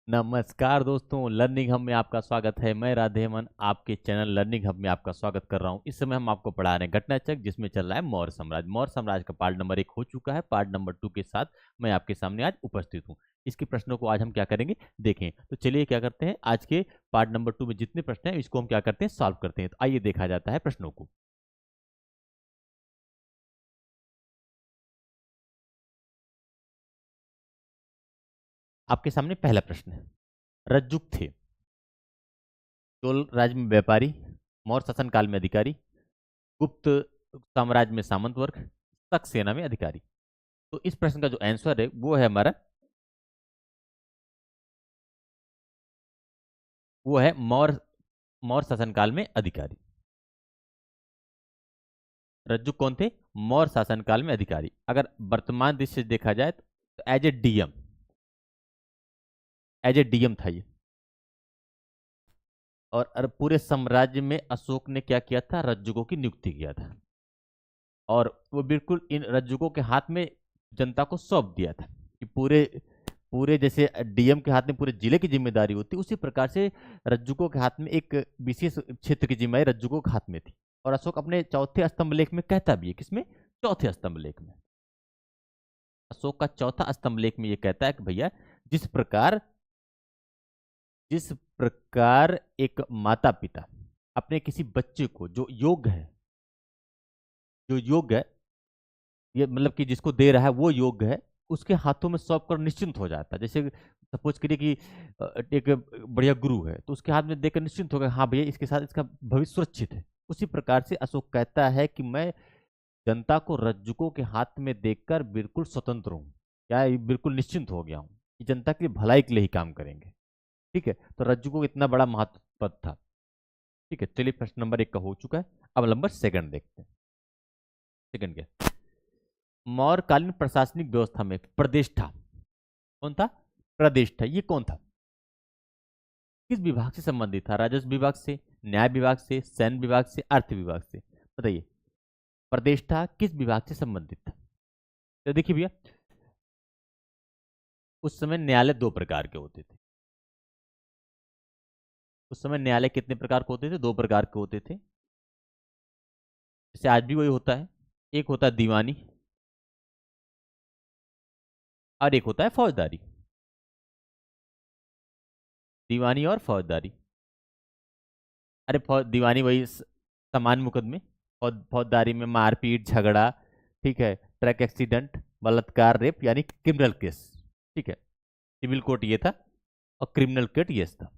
नमस्कार दोस्तों, learning hub में आपका स्वागत है। मैं राधेमन आपके चैनल लर्निंग हब में आपका स्वागत कर रहा हूं। इस समय हम आपको पढ़ा रहे हैं घटनाचक्र, जिसमें चल रहा है मौर्य साम्राज्य। मौर्य साम्राज्य का पार्ट नंबर 1 हो चुका है। पार्ट नंबर 2 के साथ मैं आपके सामने आज उपस्थित हूं। इसके प्रश्नों को आज हम क्या करेंगे, देखें। तो चलिए क्या करते हैं, आज के पार्ट नंबर 2 में जितने प्रश्न हैं इसको हम क्या करते हैं, सॉल्व करते हैं। तो आइए देखा जाता है प्रश्नों को। आपके सामने पहला प्रश्न है। रज्जुक थे चोल राज्य में व्यापारी, मौर्य शासन काल में अधिकारी, गुप्त साम्राज्य में सामंत वर्ग, शक सेना में अधिकारी। तो इस प्रश्न का जो आंसर है वो है हमारा, वो है मौर्य मौर्य शासनकाल में अधिकारी। रज्जु कौन थे? मौर्य शासनकाल में अधिकारी। अगर वर्तमान दृष्टि से देखा जाए तो एज ए डीएम था ये। और पूरे साम्राज्य में अशोक ने क्या किया था, रज्जुकों की नियुक्ति किया था। और वो बिल्कुल इन रज्जुकों के हाथ में जनता को सौंप दिया था कि पूरे पूरे जैसे डीएम के हाथ में पूरे जिले की जिम्मेदारी होती, उसी प्रकार से रज्जुकों के हाथ में एक विशेष क्षेत्र की जिम्मेदारी रज्जुकों के हाथ में थी। और अशोक अपने चौथे स्तंभ लेख में कहता भी है, किसमें? चौथे स्तंभ लेख में। अशोक का चौथा स्तंभ लेख में ये कहता है कि भैया, जिस प्रकार जिस प्रकार एक माता पिता अपने किसी बच्चे को जो योग्य है, ये मतलब कि जिसको दे रहा है वो योग्य है, उसके हाथों में सौंप कर निश्चिंत हो जाता है। जैसे सपोज करिए कि एक बढ़िया गुरु है, तो उसके हाथ में देकर निश्चिंत हो गया, हाँ भैया इसके साथ इसका भविष्य सुरक्षित है। उसी प्रकार से अशोक कहता है कि मैं जनता को रज्जुकों के हाथ में देखकर बिल्कुल स्वतंत्र हूँ, क्या ये बिल्कुल निश्चिंत हो गया हूँ कि जनता की भलाई के लिए ही काम करेंगे। ठीक है, तो रज्जुकों को इतना बड़ा महत्व पद था। ठीक है, चलिए प्रश्न नंबर 1 का हो चुका है। अब नंबर सेकंड देखते हैं। सेकंड क्या? मौर्यकालीन प्रशासनिक व्यवस्था में प्रतिष्ठा कौन था? प्रतिष्ठा ये कौन था? किस विभाग से संबंधित था? राजस्व विभाग से, न्याय विभाग से, सैन्य विभाग से, अर्थ विभाग से? बताइए, प्रतिष्ठा किस विभाग से संबंधित था? तो देखिए भैया, उस समय न्यायालय दो प्रकार के होते थे। उस समय न्यायालय कितने प्रकार के होते थे? दो प्रकार के होते थे। जैसे आज भी वही होता है। एक होता है दीवानी और एक होता है फौजदारी। दीवानी और फौजदारी। अरे दीवानी वही सामान्य मुकदमे। फौजदारी में मारपीट झगड़ा, ठीक है, ट्रक एक्सीडेंट, बलात्कार, रेप, यानी क्रिमिनल केस। ठीक है, सिविल कोर्ट ये था और क्रिमिनल कोर्ट ये था।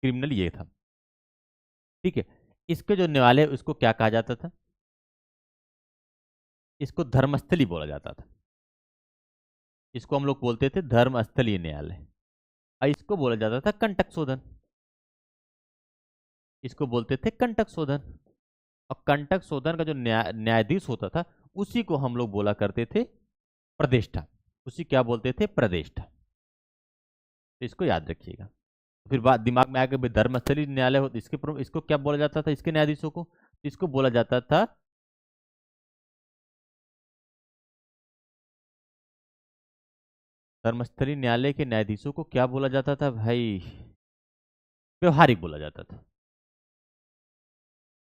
क्रिमिनल ये था। ठीक है, इसके जो न्यायालय उसको क्या कहा जाता था? इसको धर्मस्थली बोला जाता था। इसको हम लोग बोलते थे धर्मस्थलीय न्यायालय। और इसको बोला जाता था कंटक शोधन। इसको बोलते थे कंटक शोधन। और कंटक शोधन का जो न्यायाधीश होता था, उसी को हम लोग बोला करते थे प्रतिष्ठा। उसी क्या बोलते थे? प्रतिष्ठा। तो इसको याद रखिएगा। फिर बात दिमाग में आ गई, धर्मस्थली न्यायालय हो, इसको क्या बोला जाता था? इसके न्यायाधीशों को इसको बोला जाता था धर्मस्थली न्यायालय के न्यायाधीशों को क्या बोला जाता था भाई? व्यवहारिक बोला जाता था।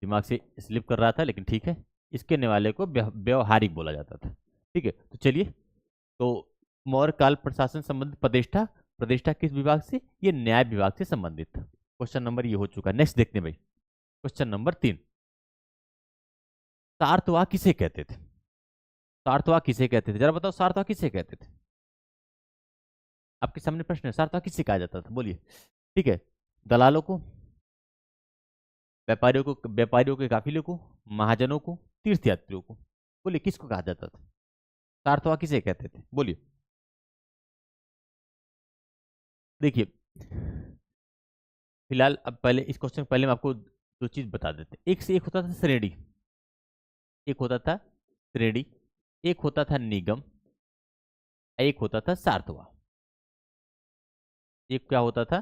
दिमाग से स्लिप कर रहा था, लेकिन ठीक है। इसके न्यायालय को व्यवहारिक बोला जाता था। ठीक है, तो चलिए। तो मौर्य काल प्रशासन संबंधित प्रतिष्ठा, प्रतिष्ठा किस विभाग से? ये न्याय विभाग से संबंधित था। क्वेश्चन नंबर ये हो चुका है। नेक्स्ट देखते हैं भाई, क्वेश्चन नंबर 3। सार्थवाह किसे कहते थे? सार्थवाह किसे कहते थे? जरा बताओ, सार्थवाह किसे कहते थे? आपके सामने प्रश्न है, सार्थवाह किसे कहा जाता था? बोलिए। ठीक है, दलालों को, व्यापारियों के काफिले को, महाजनों को, तीर्थयात्रियों को? बोलिए, किसको कहा जाता था? सार्थवाह किसे कहते थे? बोलिए। देखिए, फिलहाल अब पहले इस क्वेश्चन पहले हम आपको दो चीज बता देते हैं। एक से एक होता था श्रेणी, एक होता था श्रेणी, एक होता था निगम, एक होता था सार्थवा। एक क्या होता था?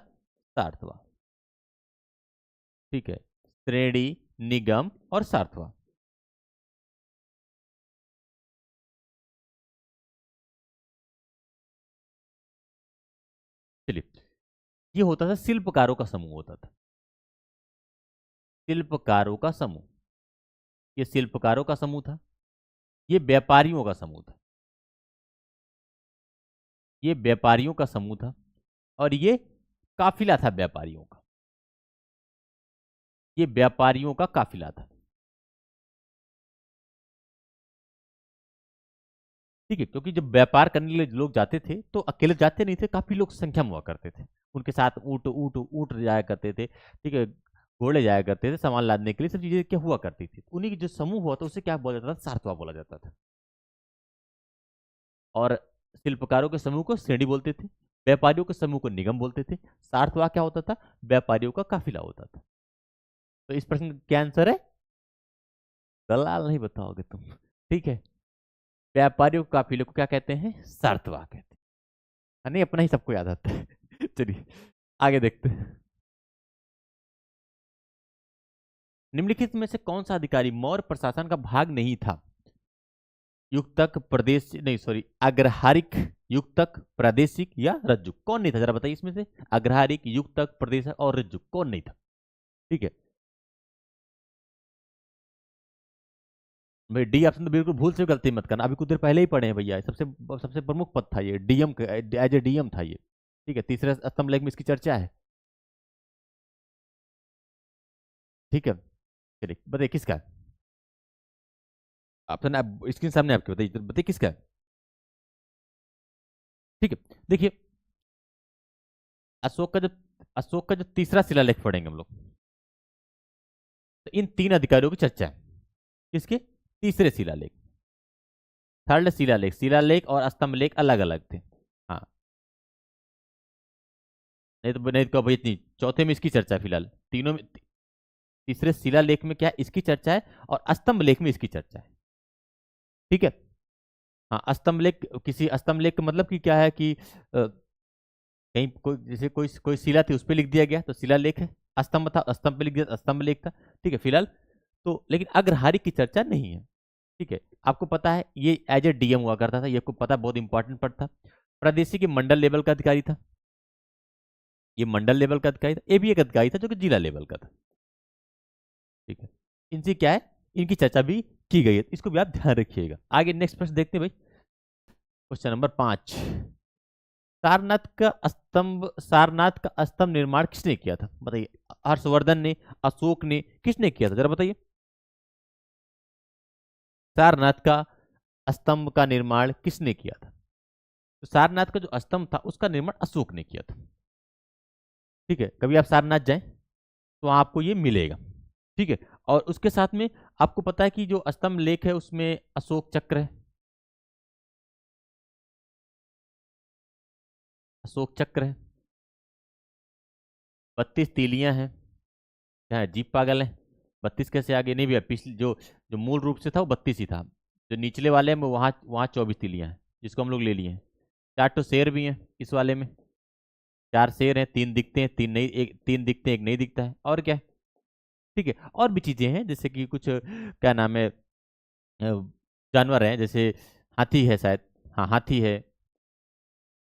सार्थवा। ठीक है, श्रेणी, निगम और सार्थवा। चलिए, ये होता था शिल्पकारों का समूह होता था, शिल्पकारों का समूह। ये शिल्पकारों का समूह था, ये व्यापारियों का समूह था, ये व्यापारियों का समूह था, और ये काफिला था व्यापारियों का, ये व्यापारियों का काफिला था। ठीक है, क्योंकि जब व्यापार करने के लिए लोग जाते थे तो अकेले जाते नहीं थे, काफी लोग संख्या में हुआ करते थे, उनके साथ ऊंट ऊंट ऊंट जाया करते थे, ठीक है, घोड़े जाया करते थे सामान लादने के लिए, सब चीजें क्या हुआ करती थी। उन्हीं की जो समूह हुआ था उसे क्या बोला जाता था, सारथवा बोला जाता था। और शिल्पकारों के समूह को श्रेणी बोलते थे, व्यापारियों के समूह को निगम बोलते थे, सारथवा क्या होता था, व्यापारियों का काफिला होता था। तो इस प्रश्न का क्या आंसर है, दलाल नहीं बताओगे तुम। ठीक है, व्यापारियों के काफिले को क्या कहते हैं, सारथवा कहते हैं। नहीं, अपना ही सबको याद आता है। चलिए आगे देखते हैं। निम्नलिखित में से कौन सा अधिकारी मौर्य प्रशासन का भाग नहीं था, युक्तक, प्रदेश नहीं सॉरी अग्रहारिक, युक्तक, प्रादेशिक या रज्जुक, कौन नहीं था जरा बताइए इसमें से, अग्रहारिक, युक्तक, प्रदेशक और रज्जुक कौन नहीं था। ठीक है भाई, डी ऑप्शन तो बिल्कुल भूल से गलती मत करना, अभी कुछ देर पहले ही पढ़े हैं भैया, सबसे सबसे प्रमुख पद था ये, डीएम, एज ए डीएम था ये। ठीक है, तीसरे स्तंभ लेख में इसकी चर्चा है। ठीक है, चलिए बताइए किसका है ऑप्शन, आप स्क्रीन सामने आपके, बताइए बताइए किसका है। ठीक है, देखिए अशोक का जो तीसरा शिलालेख पढ़ेंगे हम लोग, तो इन तीन अधिकारियों की चर्चा है, किसके, तीसरे शिलालेख, थर्ड शिलालेख, शिलालेख और स्तंभ लेख अलग अलग थे। हाँ, नहीं तो भाई इतनी, चौथे में इसकी चर्चा है फिलहाल, तीनों में तीसरे शिलालेख में क्या है, इसकी चर्चा है, और स्तंभ लेख में इसकी चर्चा है। ठीक है, हाँ स्तंभ लेख, किसी स्तंभ लेख का मतलब कि क्या है कि कहीं कोई जैसे कोई कोई शिला थी उस पर लिख दिया गया तो शिला लेख है, स्तंभ था स्तंभ पे लिख दिया स्तंभ लेख था। ठीक है फिलहाल तो, लेकिन अग्रहारी की चर्चा नहीं है। ठीक है, आपको पता है ये एज ए डीएम हुआ करता था, ये आपको पता है, बहुत इंपॉर्टेंट पद था। प्रादेशिक मंडल लेवल का अधिकारी था, ये मंडल लेवल का अधिकारी था, ये भी एक अधिकारी था जो कि जिला लेवल का था। ठीक है, इनसे क्या है, इनकी चर्चा भी की गई है, इसको भी आप ध्यान रखिएगा। आगे नेक्स्ट प्रश्न देखते हैं भाई, क्वेश्चन नंबर 5, सारनाथ का स्तंभ निर्माण किसने किया था, बताइए, हर्षवर्धन ने, अशोक ने, किसने किया था जरा बताइए। सारनाथ का स्तंभ का निर्माण किसने किया था, तो सारनाथ का जो स्तंभ था उसका निर्माण अशोक ने किया था। ठीक है, कभी आप सारनाथ जाएं तो आपको ये मिलेगा। ठीक है, और उसके साथ में आपको पता है कि जो स्तंभ लेख है उसमें अशोक चक्र है, अशोक चक्र है, 32 तीलियां हैं। क्या है, जीप पागल है, 32 कैसे आगे, नहीं भैया, पिछले जो जो मूल रूप से था वो 32 ही था, जो निचले वाले में वहाँ वहाँ 24 तीलियां हैं, जिसको हम लोग ले लिए हैं। 4 तो शेर भी हैं इस वाले में, 4 शेर हैं, 3 दिखते हैं, 3 नहीं, एक 3 दिखते हैं, एक नहीं दिखता है, और क्या है। ठीक है, और भी चीजें हैं जैसे कि कुछ क्या नाम है, जानवर हैं जैसे हाथी है शायद, हाँ हाथी है,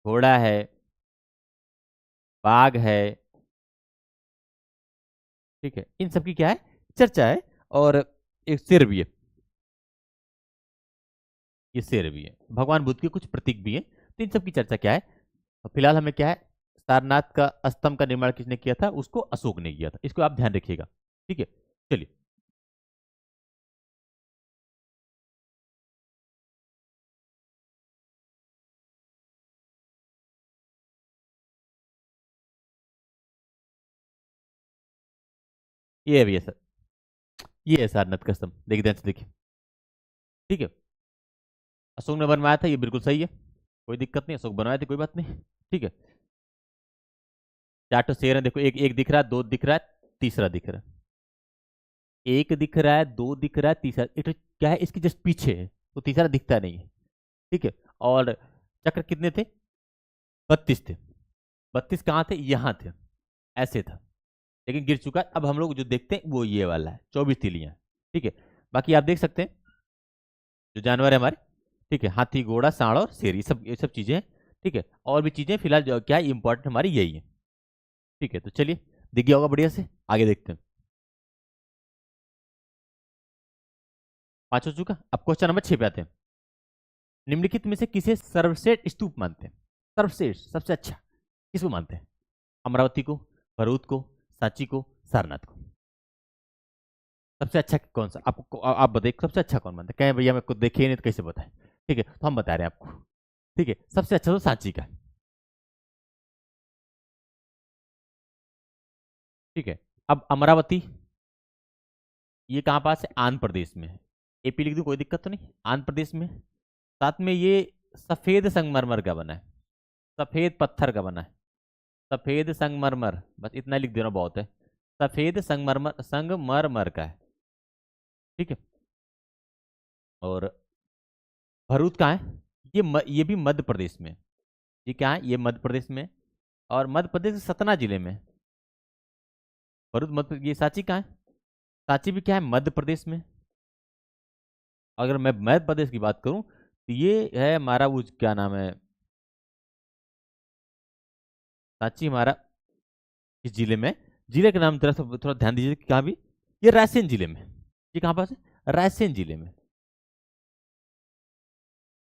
घोड़ा है, बाघ है। ठीक है, इन सब की क्या है, चर्चा है, और एक शेर भी है, ये शेर भी है, भगवान बुद्ध के कुछ प्रतीक भी हैं, तो इन सब की चर्चा क्या है। फिलहाल हमें क्या है, सारनाथ का स्तंभ का निर्माण किसने किया था, उसको अशोक ने किया था, इसको आप ध्यान रखिएगा। ठीक है, चलिए ये है भैया सर, ये है सारनाथ का स्तंभ, देखिए ध्यान से देखिए। ठीक है, अशोक ने बनवाया था, ये बिल्कुल सही है, कोई दिक्कत नहीं, अशोक बनवाए थे, कोई बात नहीं। ठीक है, 4 तो शेर है, देखो एक एक दिख रहा है, 2 दिख रहा है, तीसरा दिख रहा है, एक दिख रहा है, 2 दिख रहा है, तीसरा एक तो क्या है इसकी जस्ट पीछे है, तो तीसरा दिखता नहीं है। ठीक है, और चक्र कितने थे, 32 थे, 32 कहाँ थे, यहाँ थे, ऐसे था, लेकिन गिर चुका है। अब हम लोग जो देखते हैं वो ये वाला है, 24 तीलियां। ठीक है, बाकी आप देख सकते हैं जो जानवर है हमारे, ठीक है, हाथी, घोड़ा, सांड और शेर, ये सब चीजें हैं। ठीक है, और भी चीजें फिलहाल जो क्या इंपॉर्टेंट हमारी यही है। ठीक है, तो चलिए, दिख गया होगा बढ़िया से, आगे देखते हैं। 5 हो चुका। अब क्वेश्चन नंबर 6 पे आते हैं। निम्नलिखित में से किसे सर्वश्रेष्ठ स्तूप मानते हैं? सर्वश्रेष्ठ, सबसे अच्छा किसको मानते हैं? अमरावती को, भरूच को, सांची को, सारनाथ को? सबसे अच्छा कौन सा आपको, आप बताइए सबसे अच्छा कौन मानते हैं? कहें भैया मैं खुद देखे ही नहीं तो कैसे बताएं? ठीक है, तो हम बता रहे हैं आपको। ठीक है, सबसे अच्छा तो सांची का। ठीक है, अब अमरावती, ये कहाँ पास है? आंध्र प्रदेश में है। एपी लिख दूं, कोई दिक्कत तो नहीं, आंध्र प्रदेश में। साथ में ये सफेद संगमरमर का बना है, सफेद पत्थर का बना है, सफेद संगमरमर, बस इतना लिख देना बहुत है। सफेद संगमरमर, संगमरमर का है। ठीक है, और भरूच कहाँ है? ये भी मध्य प्रदेश में है। ये क्या है? ये मध्य प्रदेश में है, और मध्य प्रदेश के सतना जिले में है। भरूच मध्य, ये सांची कहाँ है? सांची भी क्या है? मध्य प्रदेश में। अगर मैं मध्य प्रदेश की बात करूं तो ये है हमारा, वो क्या नाम है, सांची हमारा किस जिले में? जिले का नाम थोड़ा थोड़ा ध्यान दीजिए कि कहाँ भी, ये रायसेन जिले में। ये कहाँ पास है? रायसेन जिले में।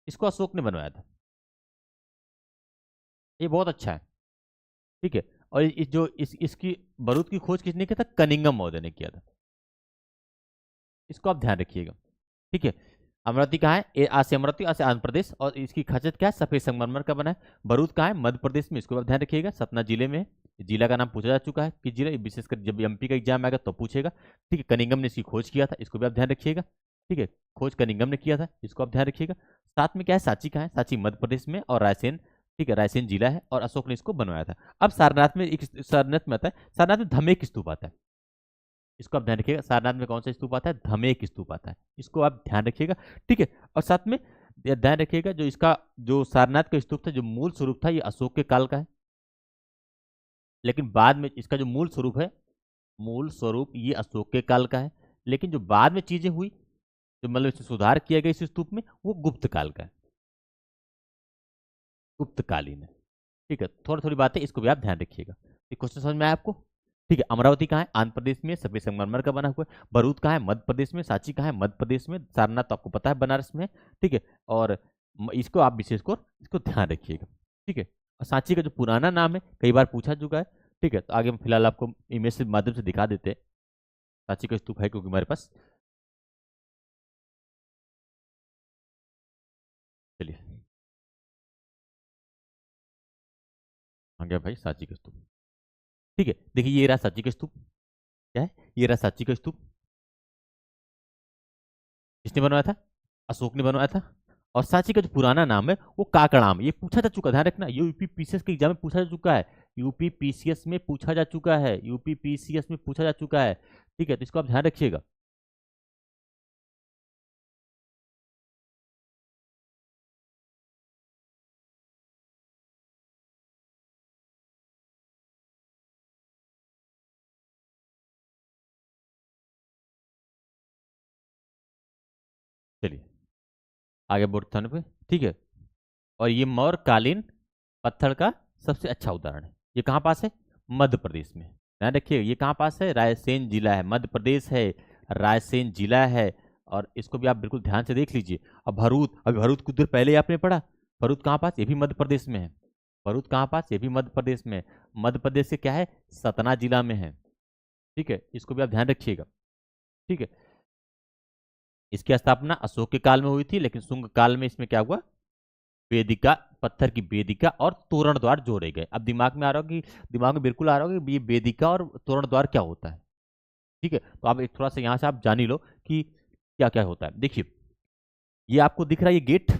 इसको अशोक ने बनवाया था। ये बहुत अच्छा है। ठीक है, और जो इसकी बारूद की खोज किसने किया था? कनिंगम महोदय ने किया था। इसको आप ध्यान रखिएगा। ठीक है, अमरावती कहाँ है? आज से अमरावती, आज से आंध्र प्रदेश, और इसकी खासियत क्या है? सफेद संगमरमर का बना है। बारूद कहाँ है? मध्य प्रदेश में, इसको आप ध्यान रखिएगा, सतना जिले में है। जिला का नाम पूछा जा चुका है कि जिला, विशेषकर जब एमपी का एग्जाम आएगा तो पूछेगा। ठीक है, कनिंगम ने इसकी खोज किया था, इसको भी आप ध्यान रखिएगा। ठीक है, खोज कनिंगम ने किया था, इसको आप ध्यान रखिएगा। साथ में क्या है? सांची कहाँ है? सांची मध्य प्रदेश में, और रायसेन, ठीक है, रायसेन जिला है, और अशोक ने इसको बनवाया था। अब सारनाथ में, एक सारनाथ में आता है, सारनाथ में धमेक स्तूप आता है। इसको आप ध्यान रखिएगा, सारनाथ में कौन सा स्तूप आता है? धमेक स्तूप आता है, इसको आप ध्यान रखिएगा। ठीक है, और साथ में ध्यान रखिएगा, जो इसका, जो सारनाथ का स्तूप था, जो मूल स्वरूप था, ये अशोक के काल का है। लेकिन बाद में इसका जो मूल स्वरूप है, मूल स्वरूप ये अशोक के काल का है। लेकिन जो बाद में चीजें हुई, जो मतलब इसमें सुधार किया गया इस स्तूप में, वो गुप्त काल का है, गुप्तकालीन है। ठीक है, थोड़ी थोड़ी बातें, इसको भी आप ध्यान रखिएगा। ये क्वेश्चन समझ में आया आपको? ठीक है, अमरावती कहाँ है? आंध्र प्रदेश में, सफेद संगमरमर का बना हुआ है। भरूच कहाँ है? मध्य प्रदेश में। सांची कहाँ है? मध्य प्रदेश में। सारनाथ तो आपको पता है बनारस में है। ठीक है, और इसको आप विशेष कर इसको ध्यान रखिएगा। ठीक है, और सांची का जो पुराना नाम है, कई बार पूछा चुका है। ठीक है, तो आगे हम फिलहाल आपको इमेज के माध्यम से दिखा देते हैं। सांची का स्तूप है क्योंकि हमारे पास, चलिए, आ गया भाई सांची का स्तूप। ठीक है, देखिए ये रहा सांची का स्तूप। क्या है? ये रहा सांची का स्तूप। किसने बनवाया था? अशोक ने बनवाया था। और सांची का जो पुराना नाम है वो काकड़ाम, ये पूछा जा चुका, ध्यान रखना, ये यूपी पीसीएस के एग्जाम में पूछा जा चुका है। यूपी पीसीएस में पूछा जा चुका है, यूपी पीसीएस में पूछा जा चुका है। ठीक है, तो इसको आप ध्यान रखिएगा। चलिए, आगे बढ़ते हैं पे। ठीक है, और ये मौर्यकालीन पत्थर का सबसे अच्छा उदाहरण है। ये कहाँ पास है? मध्य प्रदेश में। ध्यान रखिए, ये कहाँ पास है? रायसेन जिला है, मध्य प्रदेश है, रायसेन जिला है। और इसको भी आप बिल्कुल ध्यान से देख लीजिए। अब भरूच, अभी भरूच कुछ देर पहले ही आपने पढ़ा। भरूच कहाँ पास? ये भी मध्य प्रदेश में है। भरूच कहाँ पास? ये भी मध्य प्रदेश में है। मध्य प्रदेश से क्या है? सतना जिला में है। ठीक है, इसको भी आप ध्यान रखिएगा। ठीक है, इसकी स्थापना अशोक के काल में हुई थी, लेकिन शुंग काल में इसमें क्या हुआ? वेदिका, पत्थर की वेदिका और तोरण द्वार जोड़े गए। अब दिमाग में आ रहा होगा कि, दिमाग में बिल्कुल आ रहा होगा कि ये वेदिका और तोरण द्वार क्या होता है। ठीक है, तो आप एक थोड़ा सा यहाँ से आप जान ही लो कि क्या क्या होता है। देखिए, ये आपको दिख रहा है, ये गेट,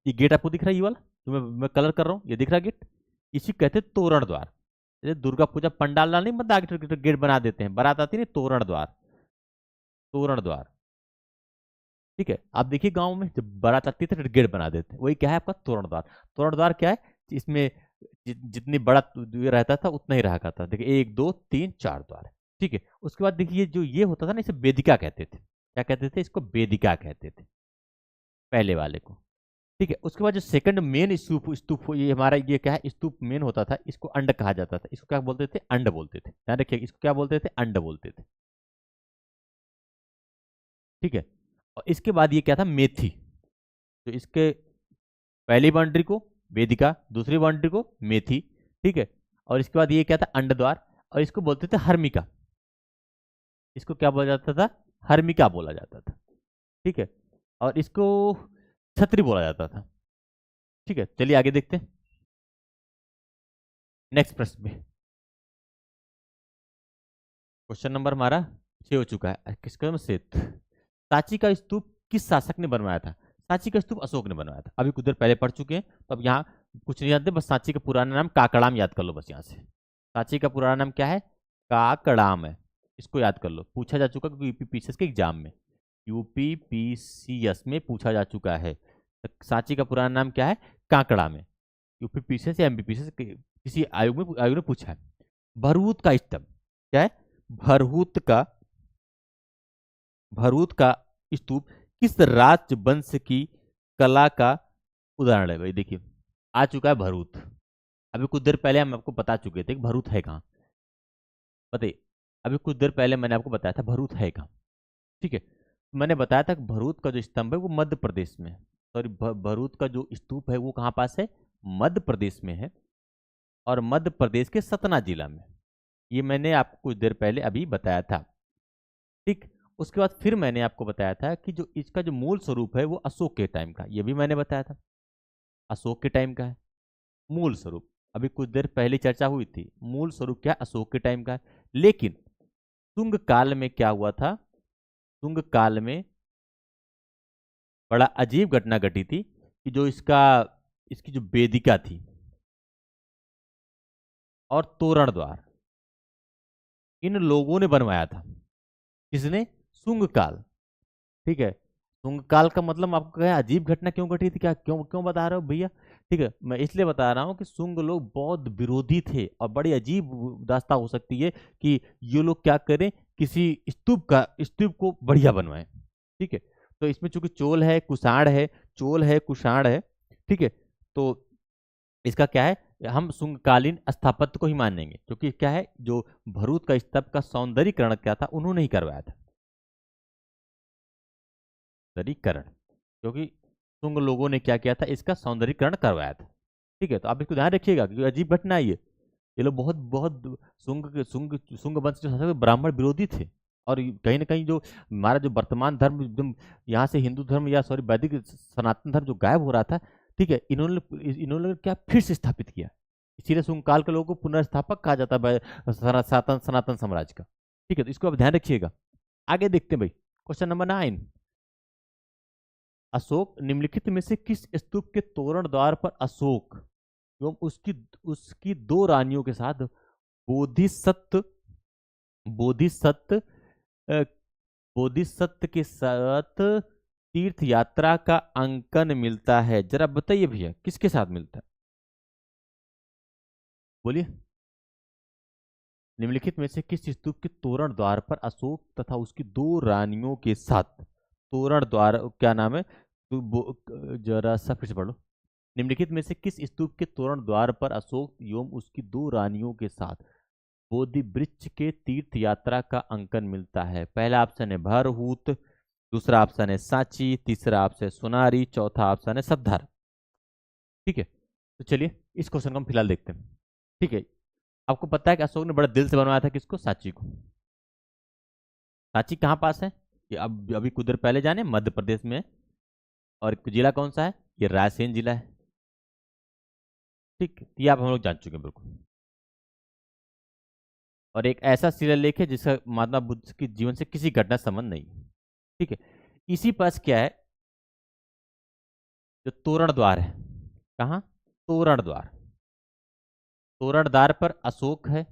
ये गेट आपको दिख रहा है, ये वाला जो मैं कलर कर रहा हूँ, ये दिख रहा है गेट, इसी कहते हैं तोरण द्वार। जैसे दुर्गा पूजा पंडाल नहीं बनता, आगे गेट बना देते हैं, बारात आती है, तोरण द्वार, तोरण द्वार। ठीक है, आप देखिए गांव में जब बारात आती है तो गेट बना देते हैं, वही क्या है? आपका तोरण द्वार। तोरण द्वार क्या है? इसमें जितनी बड़ा ये रहता था उतना ही रहा करता था। देखिए, 1 2 3 4 द्वार है। ठीक है, उसके बाद देखिए, जो ये होता था ना, इसे वेदिका कहते थे। क्या कहते थे? इसको वेदिका कहते थे, पहले वाले को। ठीक है। उसके बाद जो सेकंड मेन स्तूप स्तूप ये हमारा ये क्या है, स्तूप मेन होता था, इसको अंड कहा जाता था। इसको क्या बोलते थे, अंड बोलते थे। ध्यान रखिए, इसको क्या बोलते थे, अंड बोलते थे। ठीक है। और इसके बाद ये क्या था, मेथी। तो इसके पहली बाउंड्री को वेदिका, दूसरी बाउंड्री को मेथी। ठीक है। और इसके बाद ये क्या था, अंड द्वार। और इसको बोलते थे हर्मिका। इसको क्या बोला जाता था, हर्मिका बोला जाता था। ठीक है। और इसको छतरी बोला जाता था। ठीक है, चलिए आगे देखते हैं नेक्स्ट प्रश्न में। क्वेश्चन नंबर हमारा 6 हो चुका है। किसका में श्वेत। सांची का स्तूप किस शासक ने बनवाया था। सांची का स्तूप अशोक ने बनवाया था। अभी कुछ देर पहले पढ़ चुके हैं, तो अब यहाँ कुछ नहीं जानते, बस सांची का पुराना नाम काकड़ाम याद कर लो बस यहाँ से। सांची का पुराना नाम क्या है, काकड़ाम है। इसको याद कर लो, पूछा जा चुका क्योंकि यूपीपीसीएस के एग्जाम में, यूपीपीसीएस में पूछा जा चुका है। तो सांची का पुराना नाम क्या है, काकड़ाम है। यूपीपीसीएस या एमपीपीसीएस किसी आयोग ने पूछा है। भरहूत का स्तंभ क्या है, भरहूत का भरहूत का स्तूप किस राजवंश की कला का उदाहरण है। भाई देखिए, आ चुका है भरहूत। अभी कुछ देर पहले हम आपको बता चुके थे कि भरहूत है कहाँ, बताइए। अभी कुछ देर पहले मैंने आपको बताया था भरहूत है कहाँ। ठीक है। मैंने बताया था कि भरहूत का जो स्तंभ है वो मध्य प्रदेश में है। सॉरी, भरहूत का जो स्तूप है वो कहाँ पास है, मध्य प्रदेश में है। और मध्य प्रदेश के सतना जिला में। ये मैंने आपको कुछ देर पहले अभी बताया था। ठीक। उसके बाद फिर मैंने आपको बताया था कि जो इसका जो मूल स्वरूप है वो अशोक के टाइम का, ये भी मैंने बताया था, अशोक के टाइम का है मूल स्वरूप। अभी कुछ देर पहले चर्चा हुई थी, मूल स्वरूप क्या, अशोक के टाइम का है। लेकिन शुंग काल में क्या हुआ था, शुंग काल में बड़ा अजीब घटना घटी थी कि जो इसकी जो वेदिका थी और तोरण द्वार, इन लोगों ने बनवाया था। किसने, शुंग काल। ठीक है। शुंग काल का मतलब आपको क्या अजीब घटना क्यों घटी थी, क्या क्यों क्यों बता रहे हो भैया। ठीक है, मैं इसलिए बता रहा हूँ कि शुंग लोग बहुत विरोधी थे और बड़ी अजीब दास्तां हो सकती है कि ये लोग क्या करें, किसी स्तूप को बढ़िया बनवाएं। ठीक है। तो इसमें चूंकि चोल है कुषाण है, चोल है कुषाण है। ठीक है। तो इसका क्या है, हम शुंगकालीन स्थापत्य को ही मानेंगे, क्योंकि क्या है, जो भरूच का स्तंभ का सौंदर्यीकरण क्या था, उन्होंने ही करवाया था सौंदर्यीकरण। क्योंकि शुंग लोगों ने क्या किया था, इसका सौंदर्यीकरण करवाया था। ठीक है। तो आप इसको ध्यान रखिएगा क्योंकि अजीब घटना है ये लोग बहुत बहुत शुंग शुंग शुंग वंश जो शासक थे, ब्राह्मण विरोधी थे। और कहीं ना कहीं जो हमारा जो वर्तमान धर्म एकदम यहाँ से हिंदू धर्म या सॉरी वैदिक सनातन धर्म जो गायब हो रहा था। ठीक है। इन्होंने क्या फिर से स्थापित किया। इसीलिए शुंग काल के लोगों को पुनर्स्थापक कहा जाता है सनातन सनातन साम्राज्य का। ठीक है। तो इसको आप ध्यान रखिएगा। आगे देखते हैं भाई, क्वेश्चन नंबर 9। अशोक निम्नलिखित में से किस स्तूप के तोरण द्वार पर अशोक एवं उसकी उसकी दो रानियों के साथ बोधिसत्व बोधिसत्व अ, बोधिसत्व के साथ तीर्थ यात्रा का अंकन मिलता है। जरा बताइए भैया, किसके साथ मिलता है, बोलिए। निम्नलिखित में से किस स्तूप के तोरण द्वार पर अशोक तथा उसकी दो रानियों के साथ, तोरण द्वार क्या नाम है, जरा सा फिर से पढ़ लो। निम्नलिखित में से किस स्तूप के तोरण द्वार पर अशोक एवं उसकी दो रानियों के साथ बोधि वृक्ष के तीर्थ यात्रा का अंकन मिलता है। पहला ऑप्शन है भरहूत, दूसरा ऑप्शन है सांची, तीसरा ऑप्शन है सोनारी, चौथा ऑप्शन है सद्धार। ठीक है। तो चलिए इस क्वेश्चन को हम फिलहाल देखते हैं। ठीक है। आपको पता है कि अशोक ने बड़ा दिल से बनवाया था किसको, सांची को। सांची कहाँ पास है, ये अब अभी कुछ देर पहले जाने, मध्य प्रदेश में है। और जिला कौन सा है, ये रायसेन जिला है। ठीक, ये आप हम लोग जान चुके हैं बिल्कुल। और एक ऐसा शिलालेख है जिसका महात्मा बुद्ध के जीवन से किसी घटना संबंध नहीं है। ठीक है। इसी पास क्या है, जो तोरण द्वार है, कहाँ, तोरण द्वार, तोरण द्वार पर अशोक है,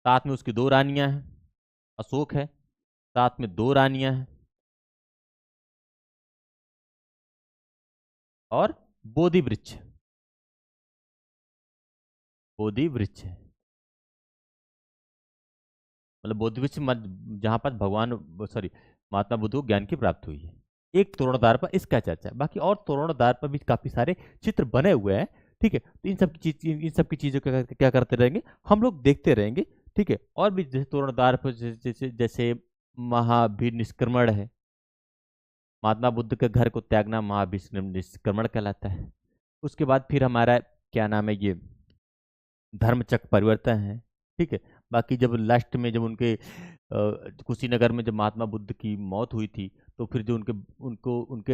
साथ में उसकी दो रानियां हैं। अशोक है, साथ में दो रानियां हैं, और बोधि वृक्ष, बोधि वृक्ष है। मतलब बोधि वृक्ष जहां पर भगवान सॉरी महात्मा बुद्ध को ज्ञान की प्राप्ति हुई है। एक तोरणद्वार पर इसका चर्चा है। बाकी और तोरणद्वार पर भी काफी सारे चित्र बने हुए हैं। ठीक है, तो इन सब की चीजों का क्या करते रहेंगे, हम लोग देखते रहेंगे। ठीक है, और भी जैसे तोरणद्वार पर जैसे जैसे महावीर निष्क्रमण है, महात्मा बुद्ध के घर को त्यागना महावीर निष्क्रमण कहलाता है। उसके बाद फिर हमारा क्या नाम है, ये धर्मचक्र परिवर्तन है। ठीक है, बाकी जब लास्ट में जब उनके कुशीनगर में जब महात्मा बुद्ध की मौत हुई थी, तो फिर जो उनके उनको उनके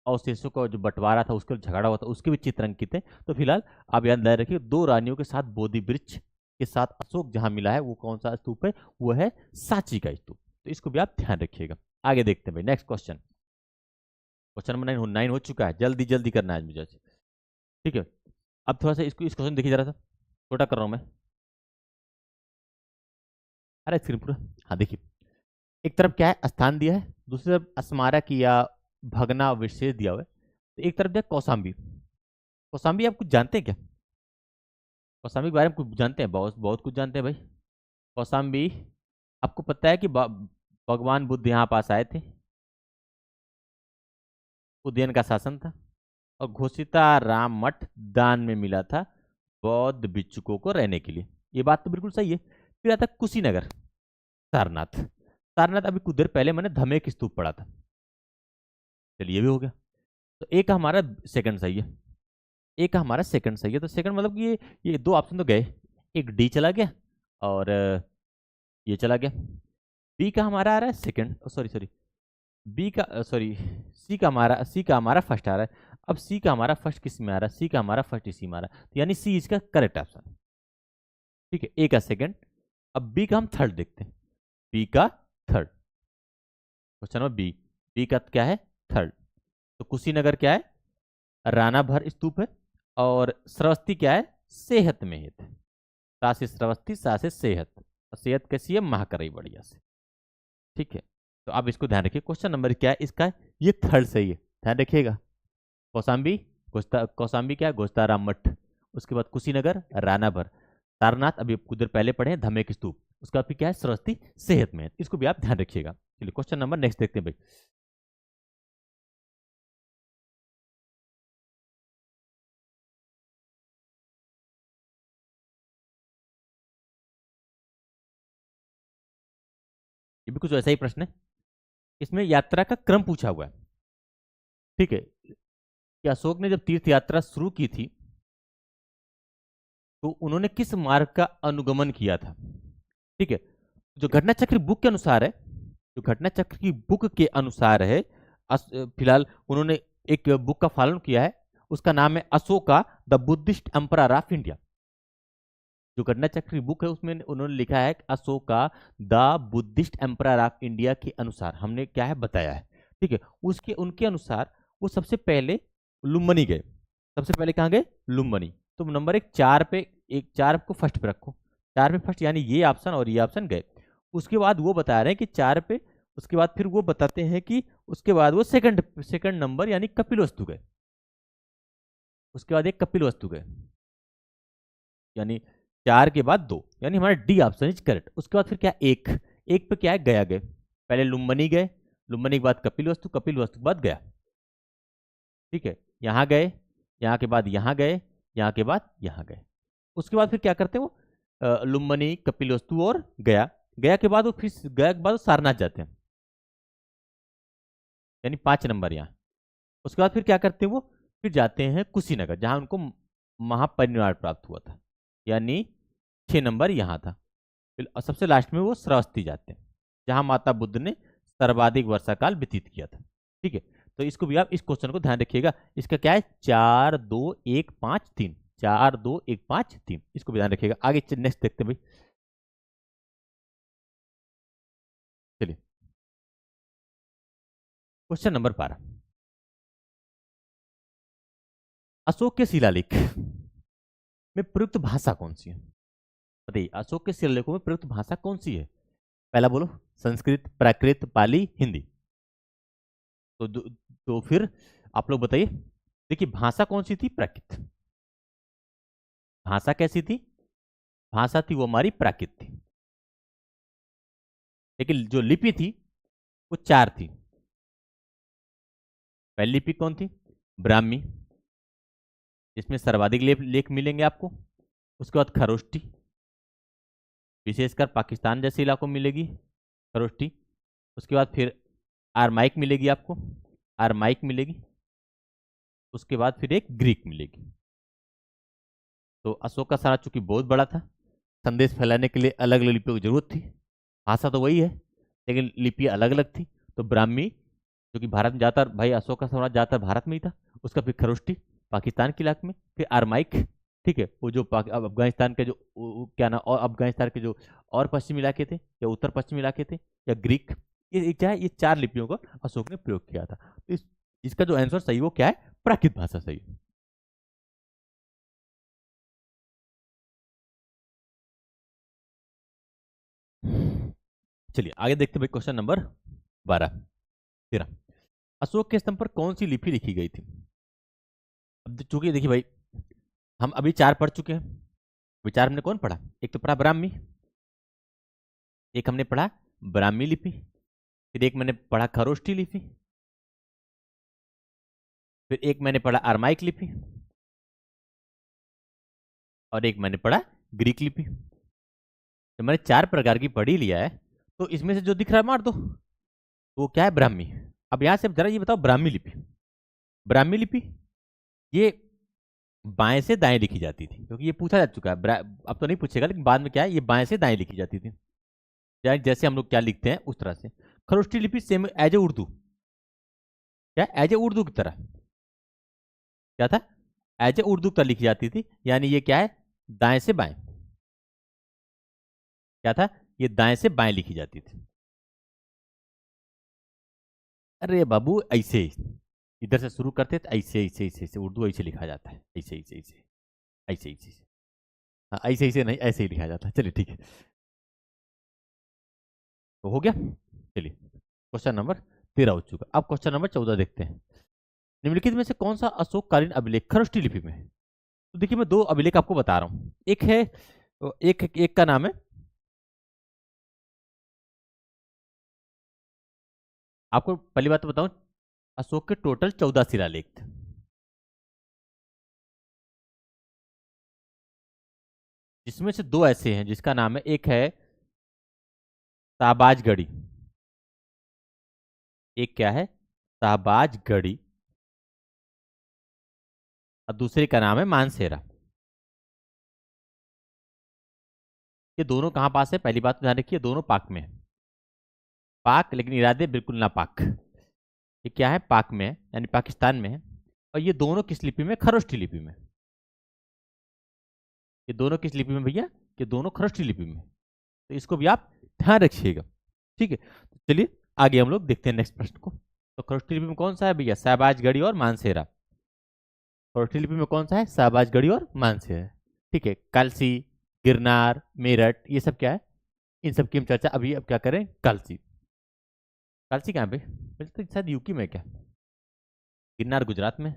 अवशेषों का जो बंटवारा था, उसके झगड़ा हुआ था, उसके भी चित्र अंकित है। तो फिलहाल आप याद रखिए, दो रानियों के साथ बोधि वृक्ष के साथ अशोक जहां मिला है, वो कौन सा स्तूप है, वो है सांची का स्तूप। तो इसको भी आप ध्यान रखिएगा। आगे देखते हैं भाई, नेक्स्ट क्वेश्चन। क्वेश्चन नंबर 9 हो चुका है, जल्दी जल्दी करना है मुझे। ठीक है, अब थोड़ा सा इसको इस क्वेश्चन देखिए जरा सा, छोटा कर रहा हूं मैं। अरे स्क्रीन पूरा, हाँ देखिए, एक तरफ क्या है, स्थान दिया है, दूसरी तरफ स्मारक या भग्नावशेष दिया हुआ है। तो एक तरफ दिया कौशाम्बी। कौशाम्बी आप कुछ जानते हैं क्या? कौशाम्बी के बारे में कुछ जानते हैं? बहुत बहुत कुछ जानते हैं भाई। कौशाम्बी, आपको पता है कि भगवान बुद्ध यहाँ पास आए थे, उदयन का शासन था, और घोषिता राम मठ दान में मिला था बौद्ध भिक्षुकों को रहने के लिए। ये बात तो बिल्कुल सही है। फिर आता है कुशीनगर, सारनाथ। सारनाथ अभी कुछ देर पहले मैंने धमेक स्तूप पढ़ा था, चलिए ये भी हो गया। तो एक हमारा सेकंड सही है, एक हमारा सेकंड सही है। तो सेकंड मतलब कि ये दो ऑप्शन तो गए, एक डी चला गया और ये चला गया। बी का हमारा आ रहा है सेकंड, सॉरी सॉरी, बी का सॉरी, सी का हमारा फर्स्ट आ रहा है। अब सी का हमारा फर्स्ट किस में आ रहा है, सी का हमारा फर्स्ट इसी में आ रहा है, तो यानी सी इसका करेक्ट ऑप्शन। ठीक है, ए का सेकंड। अब बी का हम थर्ड देखते हैं, बी का third, question number B, B का क्या है, थर्ड। तो कुशीनगर क्या है, राणा भर स्तूप है, और श्रावस्ती क्या है, सेहत में है। सा से श्रावस्ती, सा से सेहत, और सेहत कैसी है, महाकरई बढ़िया से। ठीक है, तो आप इसको ध्यान रखिए। क्वेश्चन नंबर क्या है इसका, ये थर्ड सही है, ध्यान रखिएगा। कौशाम्बी, कौशाम्बी क्या है, गोस्ताराम मठ। उसके बाद कुशीनगर, रानाभर। सारनाथ अभी कुछ देर पहले पढ़े, धमेक स्तूप। उसका फिर क्या है, सरस्वती सेहत में है। इसको भी आप ध्यान रखिएगा। चलिए क्वेश्चन नंबर नेक्स्ट देखते हैं भाई। ये भी कुछ ऐसा ही प्रश्न है, इसमें यात्रा का क्रम पूछा हुआ है। ठीक है, कि अशोक ने जब तीर्थ यात्रा शुरू की थी, तो उन्होंने किस मार्ग का अनुगमन किया था। ठीक है, जो घटना चक्र बुक के अनुसार है, जो घटना चक्र की बुक के अनुसार है, फिलहाल उन्होंने एक बुक का पालन किया है, उसका नाम है Ashoka the Buddhist emperor of India. जो घटना चक्र की बुक है उसमें उन्होंने लिखा है Ashoka the Buddhist emperor of India के अनुसार हमने क्या है बताया है। ठीक है, उसके उनके अनुसार वो सबसे पहले लुम्बनी गए। सबसे पहले कहाँ गए, लुम्बनी। तो नंबर एक, चार पे, एक चार को फर्स्ट पे रखो, चार पे फर्स्ट, यानी ये ऑप्शन और ये ऑप्शन गए। उसके बाद वो बता रहे हैं कि चार पे, उसके बाद फिर वो बताते हैं कि उसके बाद वो सेकंड सेकंड नंबर यानी कपिलवस्तु गए। उसके बाद एक कपिलवस्तु गए, यानी चार के बाद दो, यानी हमारा डी ऑप्शन इज करेक्ट। उसके बाद फिर क्या, एक, एक पे क्या है, गया गए। पहले लुम्बनी गए, लुम्बनी के बाद कपिलवस्तु, कपिलवस्तु के बाद गया। ठीक है, यहाँ गए, यहाँ के बाद यहाँ गए, यहाँ के बाद यहाँ गए। उसके बाद फिर क्या करते हैं वो, लुम्बनी, कपिलवस्तु और गया। गया के बाद वो फिर, गया के बाद वो सारनाथ जाते हैं, यानी 5 नंबर यहाँ। उसके बाद फिर क्या करते हैं वो, फिर जाते हैं कुशीनगर, जहां उनको महापरिनिर्वाण प्राप्त हुआ था, यानी 6 नंबर यहाँ था। फिर सबसे लास्ट में वो श्रावस्ती जाते हैं, जहां माता बुद्ध ने सर्वाधिक वर्षा काल व्यतीत किया था। ठीक है, तो इसको भी आप इस क्वेश्चन को ध्यान रखिएगा। इसका क्या है, 4 2 1 5 3, 4 2 1 5 3, इसको भी ध्यान रखिएगा। आगे नेक्स्ट देखते हैं भाई। चलिए क्वेश्चन नंबर 12, अशोक के शिलालेख में प्रयुक्त भाषा कौन सी है? बताइए, अशोक के शिलालेखों में प्रयुक्त भाषा कौन सी है? पहला बोलो, संस्कृत, प्राकृत, पाली, हिंदी। तो फिर आप लोग बताइए। देखिए, भाषा कौन सी थी, प्राकृत। भाषा कैसी थी, भाषा थी वो हमारी प्राकृत थी, लेकिन जो लिपि थी वो 4 थी। पहली लिपि कौन थी? ब्राह्मी, जिसमें सर्वाधिक लेख मिलेंगे आपको। उसके बाद खरोष्टी, विशेषकर पाकिस्तान जैसे इलाकों में मिलेगी खरोष्टी। उसके बाद फिर आरमाइक मिलेगी आपको, आरमाइक मिलेगी। उसके बाद फिर एक ग्रीक मिलेगी। तो अशोक का सारा चूंकि बहुत बड़ा था, संदेश फैलाने के लिए अलग अलग लिपियों की जरूरत थी। भाषा तो वही है लेकिन लिपि अलग अलग थी। तो ब्राह्मी जो कि भारत में ज्यादातर, भाई अशोक का साम्राज्य ज्यादातर भारत में ही था, उसका फिर खरोष्टी पाकिस्तान के इलाके में, फिर आरमाइक, ठीक है, वो जो अब अफगानिस्तान के जो क्या नाम, और अफगानिस्तान के जो और पश्चिमी इलाके थे या उत्तर पश्चिमी इलाके थे, या ग्रीक, ये क्या है, ये 4 लिपियों को अशोक ने प्रयोग किया था। तो इसका जो आंसर सही वो क्या है? प्राकृत भाषा सही है। चलिए आगे देखते हैं भाई, क्वेश्चन नंबर 12, 13। अशोक के स्तंभ पर कौन सी लिपि लिखी गई थी? अब चूंकि देखिए भाई, हम अभी 4 पढ़ चुके हैं। विचार हमने कौन पढ़ा? एक तो पढ़ा ब्राह्मी, एक हमने पढ़ा ब्राह्मी लिपि, फिर एक मैंने पढ़ा खरोष्टी लिपि, फिर एक मैंने पढ़ा अरमाइक लिपि, और एक मैंने पढ़ा ग्रीक लिपि। तो मैंने 4 प्रकार की पढ़ी लिया है, तो इसमें से जो दिख रहा है मार दो, वो क्या है? ब्राह्मी। अब यहां से जरा ये बताओ, ब्राह्मी लिपि, ब्राह्मी लिपि ये बाएं से दाएं लिखी जाती थी, क्योंकि ये पूछा जा चुका है। अब तो नहीं पूछेगा, लेकिन बाद में क्या है, ये बाएं से दाएं लिखी जाती थी, जैसे हम लोग क्या लिखते हैं उस तरह से। खरोष्टी लिपि सेम एज ए उर्दू, क्या एज ए उर्दू की तरह, क्या था? एज ए उर्दू की तरह लिखी जाती थी। यानी ये क्या है? दाएं से बाएं, क्या था? ये दाएं से बाएं लिखी जाती थी। अरे बाबू ऐसे, इधर से शुरू करते थे, ऐसे ऐसे ऐसे ऐसे, उर्दू ऐसे लिखा जाता है, ऐसे ऐसे ऐसे ऐसे ऐसे। हाँ ऐसे ऐसे नहीं, ऐसे ही लिखा जाता है। चलिए ठीक है, तो हो गया। चलिए क्वेश्चन नंबर 13 हो चुका। अब क्वेश्चन नंबर 14 देखते हैं। निम्नलिखित में से कौन सा अशोककालीन अभिलेख खरोष्टी लिपि में है? तो देखिए मैं 2 अभिलेख आपको बता रहा हूं। एक है, एक का नाम है, आपको पहली बात तो बताऊं, अशोक के टोटल 14 शिलालेख थे, जिसमें से 2 ऐसे हैं जिसका नाम है, एक है शाहबाजगढ़ी, एक क्या है? शाहबाजगढ़ी, और दूसरे का नाम है मानसेरा। ये दोनों कहां पास है? पहली बात तो ध्यान रखिए, दोनों पाक में है। पाक, लेकिन इरादे बिल्कुल ना पाक। ये क्या है? पाक में है, यानी पाकिस्तान में है। और ये दोनों किस लिपि में? खरोष्टी लिपि में। ये दोनों किस लिपि में भैया? ये दोनों खरोष्टी लिपि में। तो इसको भी आप ध्यान रखिएगा, ठीक है। तो चलिए आगे हम लोग देखते हैं नेक्स्ट प्रश्न को। तो खरोष्टी लिपि में कौन सा है भैया? शाहबाजगढ़ी और मानसेरा। खरोष्टी लिपि में कौन सा है? शाहबाजगढ़ी और मानसेरा, ठीक है। कलसी, गिरनार, मेरठ, ये सब क्या है? इन सब की हम चर्चा अभी अब क्या करें? कलसी। कलसी कहाँ पे? मुझे तो शायद यूपी में है क्या? गिरनार गुजरात में।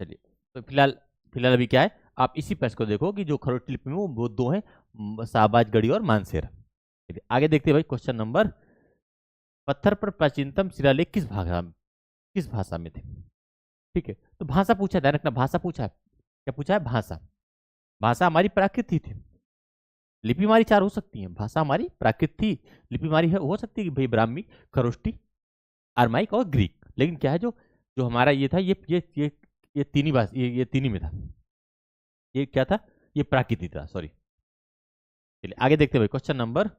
चलिए, तो फिलहाल फिलहाल अभी क्या है, आप इसी प्रश्न को देखो कि जो खरोष्टी लिपि में वो 2 है, शाहबाजगढ़ी और मानसेरा। चलिए आगे देखते हैं भाई, क्वेश्चन नंबर, पत्थर पर प्राचीनतम शिलालेख किस भाषा में थे? ठीक है, तो भाषा पूछा, ध्यान रखना, भाषा पूछा है। क्या पूछा है? भाषा। भाषा हमारी प्राकृत ही थी। लिपि हमारी 4 हो सकती है, भाषा हमारी प्राकृत थी। लिपि हमारी हो सकती है कि भाई ब्राह्मी, खरोष्टी, अरमाइक और ग्रीक। लेकिन क्या है, जो जो हमारा ये था, ये तीन ही भाषा, ये 3 ही में था। ये क्या था? ये प्राकृतिक था, सॉरी। चलिए आगे देखते हैं भाई, क्वेश्चन नंबर,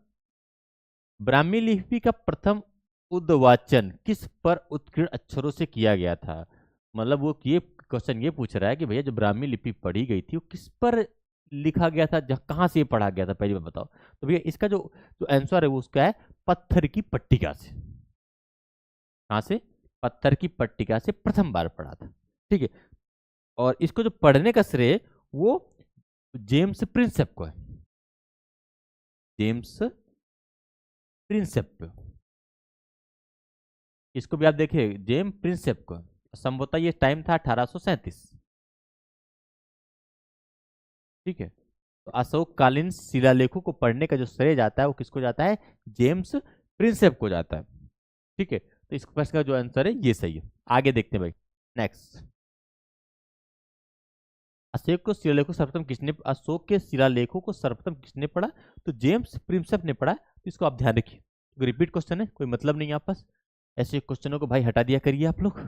ब्राह्मी लिपि का प्रथम उद्वाचन किस पर उत्कीर्ण अक्षरों से किया गया था? मतलब वो ये क्वेश्चन ये पूछ रहा है कि भैया जो ब्राह्मी लिपि पढ़ी गई थी वो किस पर लिखा गया था, कहाँ से ये पढ़ा गया था, पहले बात बताओ। तो भैया इसका जो जो आंसर है वो उसका है पत्थर की पट्टिका से। कहाँ से? पत्थर की पट्टिका से प्रथम बार पढ़ा था, ठीक है। और इसको जो पढ़ने का श्रेय वो जेम्स प्रिंसेप को है, जेम्स प्रिंसेप। इसको भी आप देखिए, जेम्स प्रिंसेप को। संभवतः ये टाइम था 1837, ठीक है। तो अशोककालीन शिलालेखों को पढ़ने का जो श्रेय जाता है वो किसको जाता है? जेम्स प्रिंसेप को जाता है, ठीक है। तो इस प्रश्न का जो आंसर है ये सही है। आगे देखते हैं भाई, नेक्स्ट। अशोक के शिलालेखों को सर्वप्रथम किसने पढ़ा? तो जेम्स प्रिंसेप ने पढ़ा। तो इसको आप ध्यान रखिए, रिपीट क्वेश्चन है, कोई मतलब नहीं है आप पास, ऐसे क्वेश्चनों को भाई हटा दिया करिए आप लोग।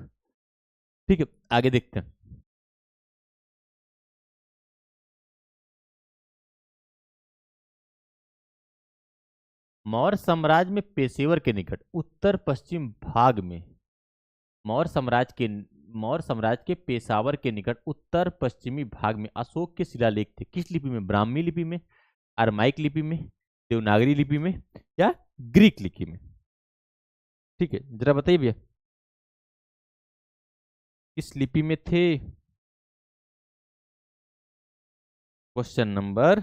ठीक है, आगे देखते हैं। मौर्य साम्राज्य में पेशेवर के निकट उत्तर पश्चिम भाग में, मौर्य साम्राज्य के मौर्य साम्राज्य के पेशावर के निकट उत्तर पश्चिमी भाग में अशोक के शिलालेख थे। किस लिपि में? ब्राह्मी लिपि में, अरमाइक लिपि में, देवनागरी लिपि में, या ग्रीक लिपि में? ठीक है, जरा बताइए भैया, किस लिपि में थे? Question number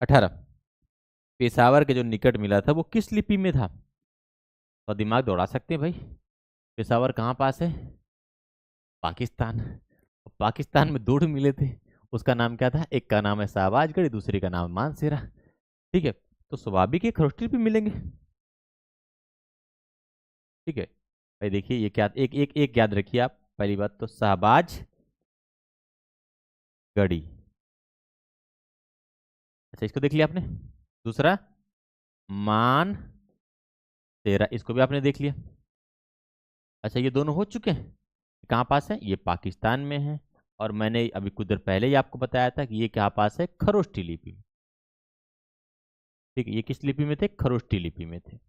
18। पेशावर के जो निकट मिला था वो किस लिपि में था? तो दिमाग दौड़ा सकते हैं भाई। पेशावर कहाँ पास है? पाकिस्तान। पाकिस्तान में दो मिले थे, उसका नाम क्या था? एक का नाम है शाहबाजगढ़, दूसरे का नाम है मानसेरा। ठीक है, तो स्वाभाविक ही खरोष्टी भी मिलेंगे। ठीक है भाई, देखिए ये क्या, एक एक एक याद रखिए आप, पहली बात तो शाहबाज गढ़ी, अच्छा इसको देख लिया आपने। दूसरा मान तेरा, इसको भी आपने देख लिया। अच्छा ये दोनों हो चुके हैं, कहाँ पास है? ये पाकिस्तान में है, और मैंने अभी कुछ देर पहले ही आपको बताया था कि ये कहाँ पास है? खरोष्टी लिपि में। ठीक है, ये किस लिपि में थे? खरोष्टी लिपि में थे। तो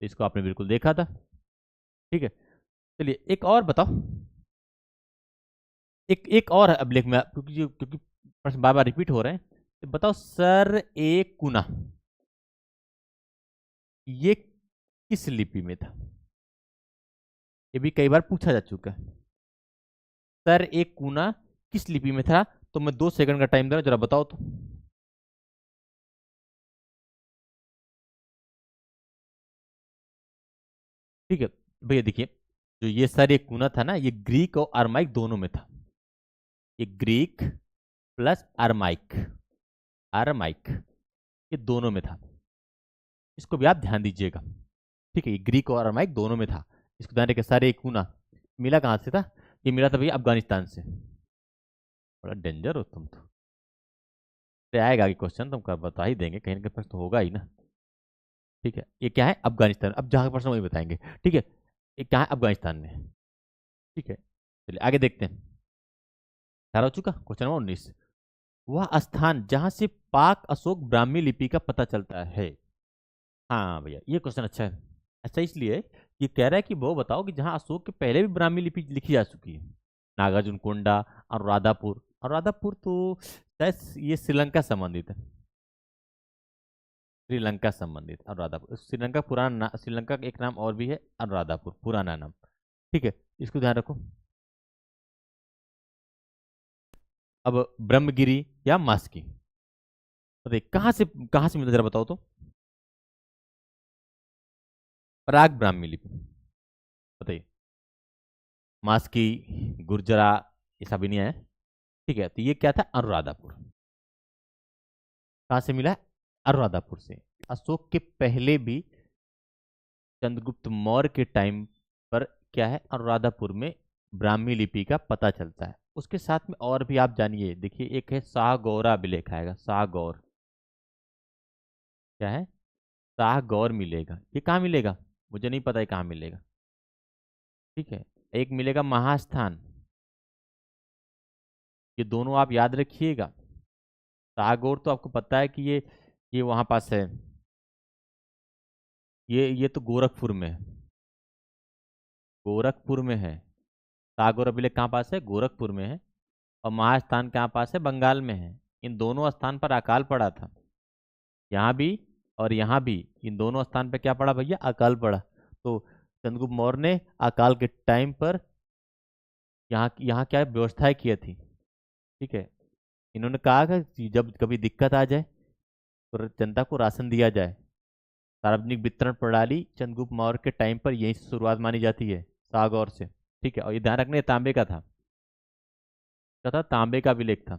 इसको आपने बिल्कुल देखा था। ठीक है, चलिए एक और बताओ, एक एक और है अब लेख में, क्योंकि प्रश्न बार बार रिपीट हो रहे हैं, तो बताओ सर ए कुना, ये किस लिपि में था? ये भी कई बार पूछा जा चुका है। सर ए कुना किस लिपि में था? तो मैं 2 सेकंड का टाइम दे रहा हूं, जरा बताओ तो। ठीक है भैया, देखिए जो ये सर ए कुना था ना, ये ग्रीक और अरमाइक दोनों में था। ये ग्रीक प्लस अरमाइक, अरमाइक, ये दोनों में था। इसको भी आप ध्यान दीजिएगा। ठीक है, ये ग्रीक और अरमाइक दोनों में था। इसको ध्यान रखिए, सारे कूना मिला कहाँ से था? ये मिला था भैया अफगानिस्तान से। बड़ा डेंजर हो तुम तो। आएगा आगे क्वेश्चन, तुम कर बता ही देंगे, कहीं ना कहीं प्रश्न तो होगा ही ना। ठीक है, ये क्या है? अफगानिस्तान। अब जहाँ का प्रश्न वही बताएंगे। ठीक है, ये क्या है? अफगानिस्तान में। ठीक है, चलिए आगे देखते हैं। 18 हो चुका, क्वेश्चन नंबर 19। वह स्थान जहां से पाक अशोक ब्राह्मी लिपि का पता चलता है। हाँ भैया, ये क्वेश्चन अच्छा है। अच्छा इसलिए, ये कह रहा है कि वो बताओ कि जहां अशोक के पहले भी ब्राह्मी लिपि लिखी जा चुकी है। नागार्जुन कोंडा, अनुराधापुर। अनुराधापुर तो शायद ये श्रीलंका संबंधित है, श्रीलंका संबंधित अनुराधापुर। श्रीलंका पुराना श्रीलंका का एक नाम और भी है अनुराधापुर, पुराना नाम। ठीक है, इसको ध्यान रखो। अब ब्रह्मगिरी या मास्की, बताइए कहाँ से मिलता, जरा बताओ तो। प्राग ब्राह्मी लिपि, बताइए। मास्की, गुर्जरा, ये सब भी नहीं है। ठीक है, तो ये क्या था? अनुराधापुर। कहाँ से मिला है? अनुराधापुर से। अशोक के पहले भी चंद्रगुप्त मौर्य के टाइम पर क्या है? अनुराधापुर में ब्राह्मी लिपि का पता चलता है। उसके साथ में और भी आप जानिए, देखिए एक है शाहगौरा अभिलेख आएगा, शाहगौर। क्या है? शाहगौर मिलेगा। ये कहाँ मिलेगा? मुझे नहीं पता है कहाँ मिलेगा। ठीक है, एक मिलेगा महास्थान। ये दोनों आप याद रखिएगा। शाहगौर तो आपको पता है कि ये वहां पास है, ये तो गोरखपुर में है, गोरखपुर में है। टागोर अभिलेख कहाँ पास है? गोरखपुर में है। और महास्थान कहाँ पास है? बंगाल में है। इन दोनों स्थान पर अकाल पड़ा था, यहाँ भी और यहाँ भी। इन दोनों स्थान पर क्या पड़ा भैया? अकाल पड़ा। तो चंद्रगुप्त मौर्य ने अकाल के टाइम पर यहाँ यहाँ क्या व्यवस्थाएं की थी? ठीक है, इन्होंने कहा कि जब कभी दिक्कत आ जाए तो जनता को राशन दिया जाए। सार्वजनिक वितरण प्रणाली चंद्रगुप्त मौर्य के टाइम पर यहीं से शुरुआत मानी जाती है, सागौर से। ठीक है, और ये ध्यान रखना, ये तांबे का था। क्या था? तांबे का अभिलेख था।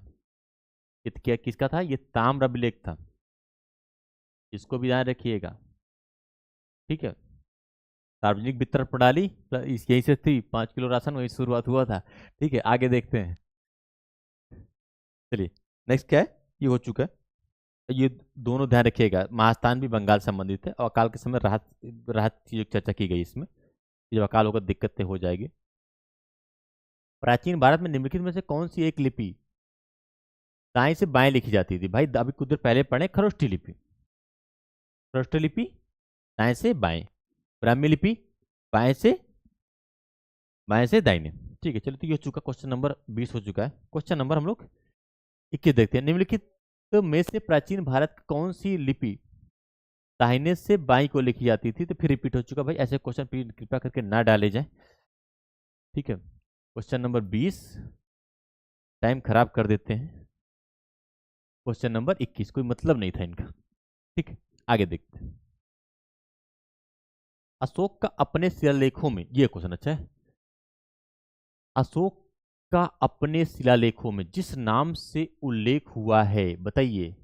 ये क्या किसका था? ये ताम्र अभिलेख था। इसको भी ध्यान रखिएगा। ठीक है, सार्वजनिक वितरण प्रणाली यहीं से थी, 5 किलो राशन वही शुरुआत हुआ था। ठीक है, आगे देखते हैं। चलिए, नेक्स्ट क्या है, ये हो चुका है। ये दोनों ध्यान रखिएगा, महास्थान भी बंगाल संबंधित है, और अकाल के समय राहत राहत की चर्चा की गई इसमें। जब अकाल होगा दिक्कतें हो जाएगी। प्राचीन भारत में निम्नलिखित में से कौन सी एक लिपि दाएं से बाएं लिखी जाती थी? भाई अभी कुछ देर पहले पढ़े, खरोष्ठी लिपि। खरोष्ठी लिपि दाएं से बाएं, ब्राह्मी लिपि बाएं से दाहिने। ठीक है, चलो, तो ये हो चुका, क्वेश्चन नंबर 20 हो चुका है। क्वेश्चन नंबर हम लोग 21 देखते हैं। निम्नलिखित में से प्राचीन भारत की कौन सी लिपि दाहिने से बाईं को लिखी जाती थी? तो फिर रिपीट हो चुका भाई, ऐसे क्वेश्चन कृपया करके ना डाले जाए। ठीक है, क्वेश्चन नंबर 20, टाइम खराब कर देते हैं। क्वेश्चन नंबर 21, कोई मतलब नहीं था इनका। ठीक है, आगे देखते हैं। अशोक का अपने शिलालेखों में, ये क्वेश्चन अच्छा है, अशोक का अपने शिलालेखों में जिस नाम से उल्लेख हुआ है, बताइए।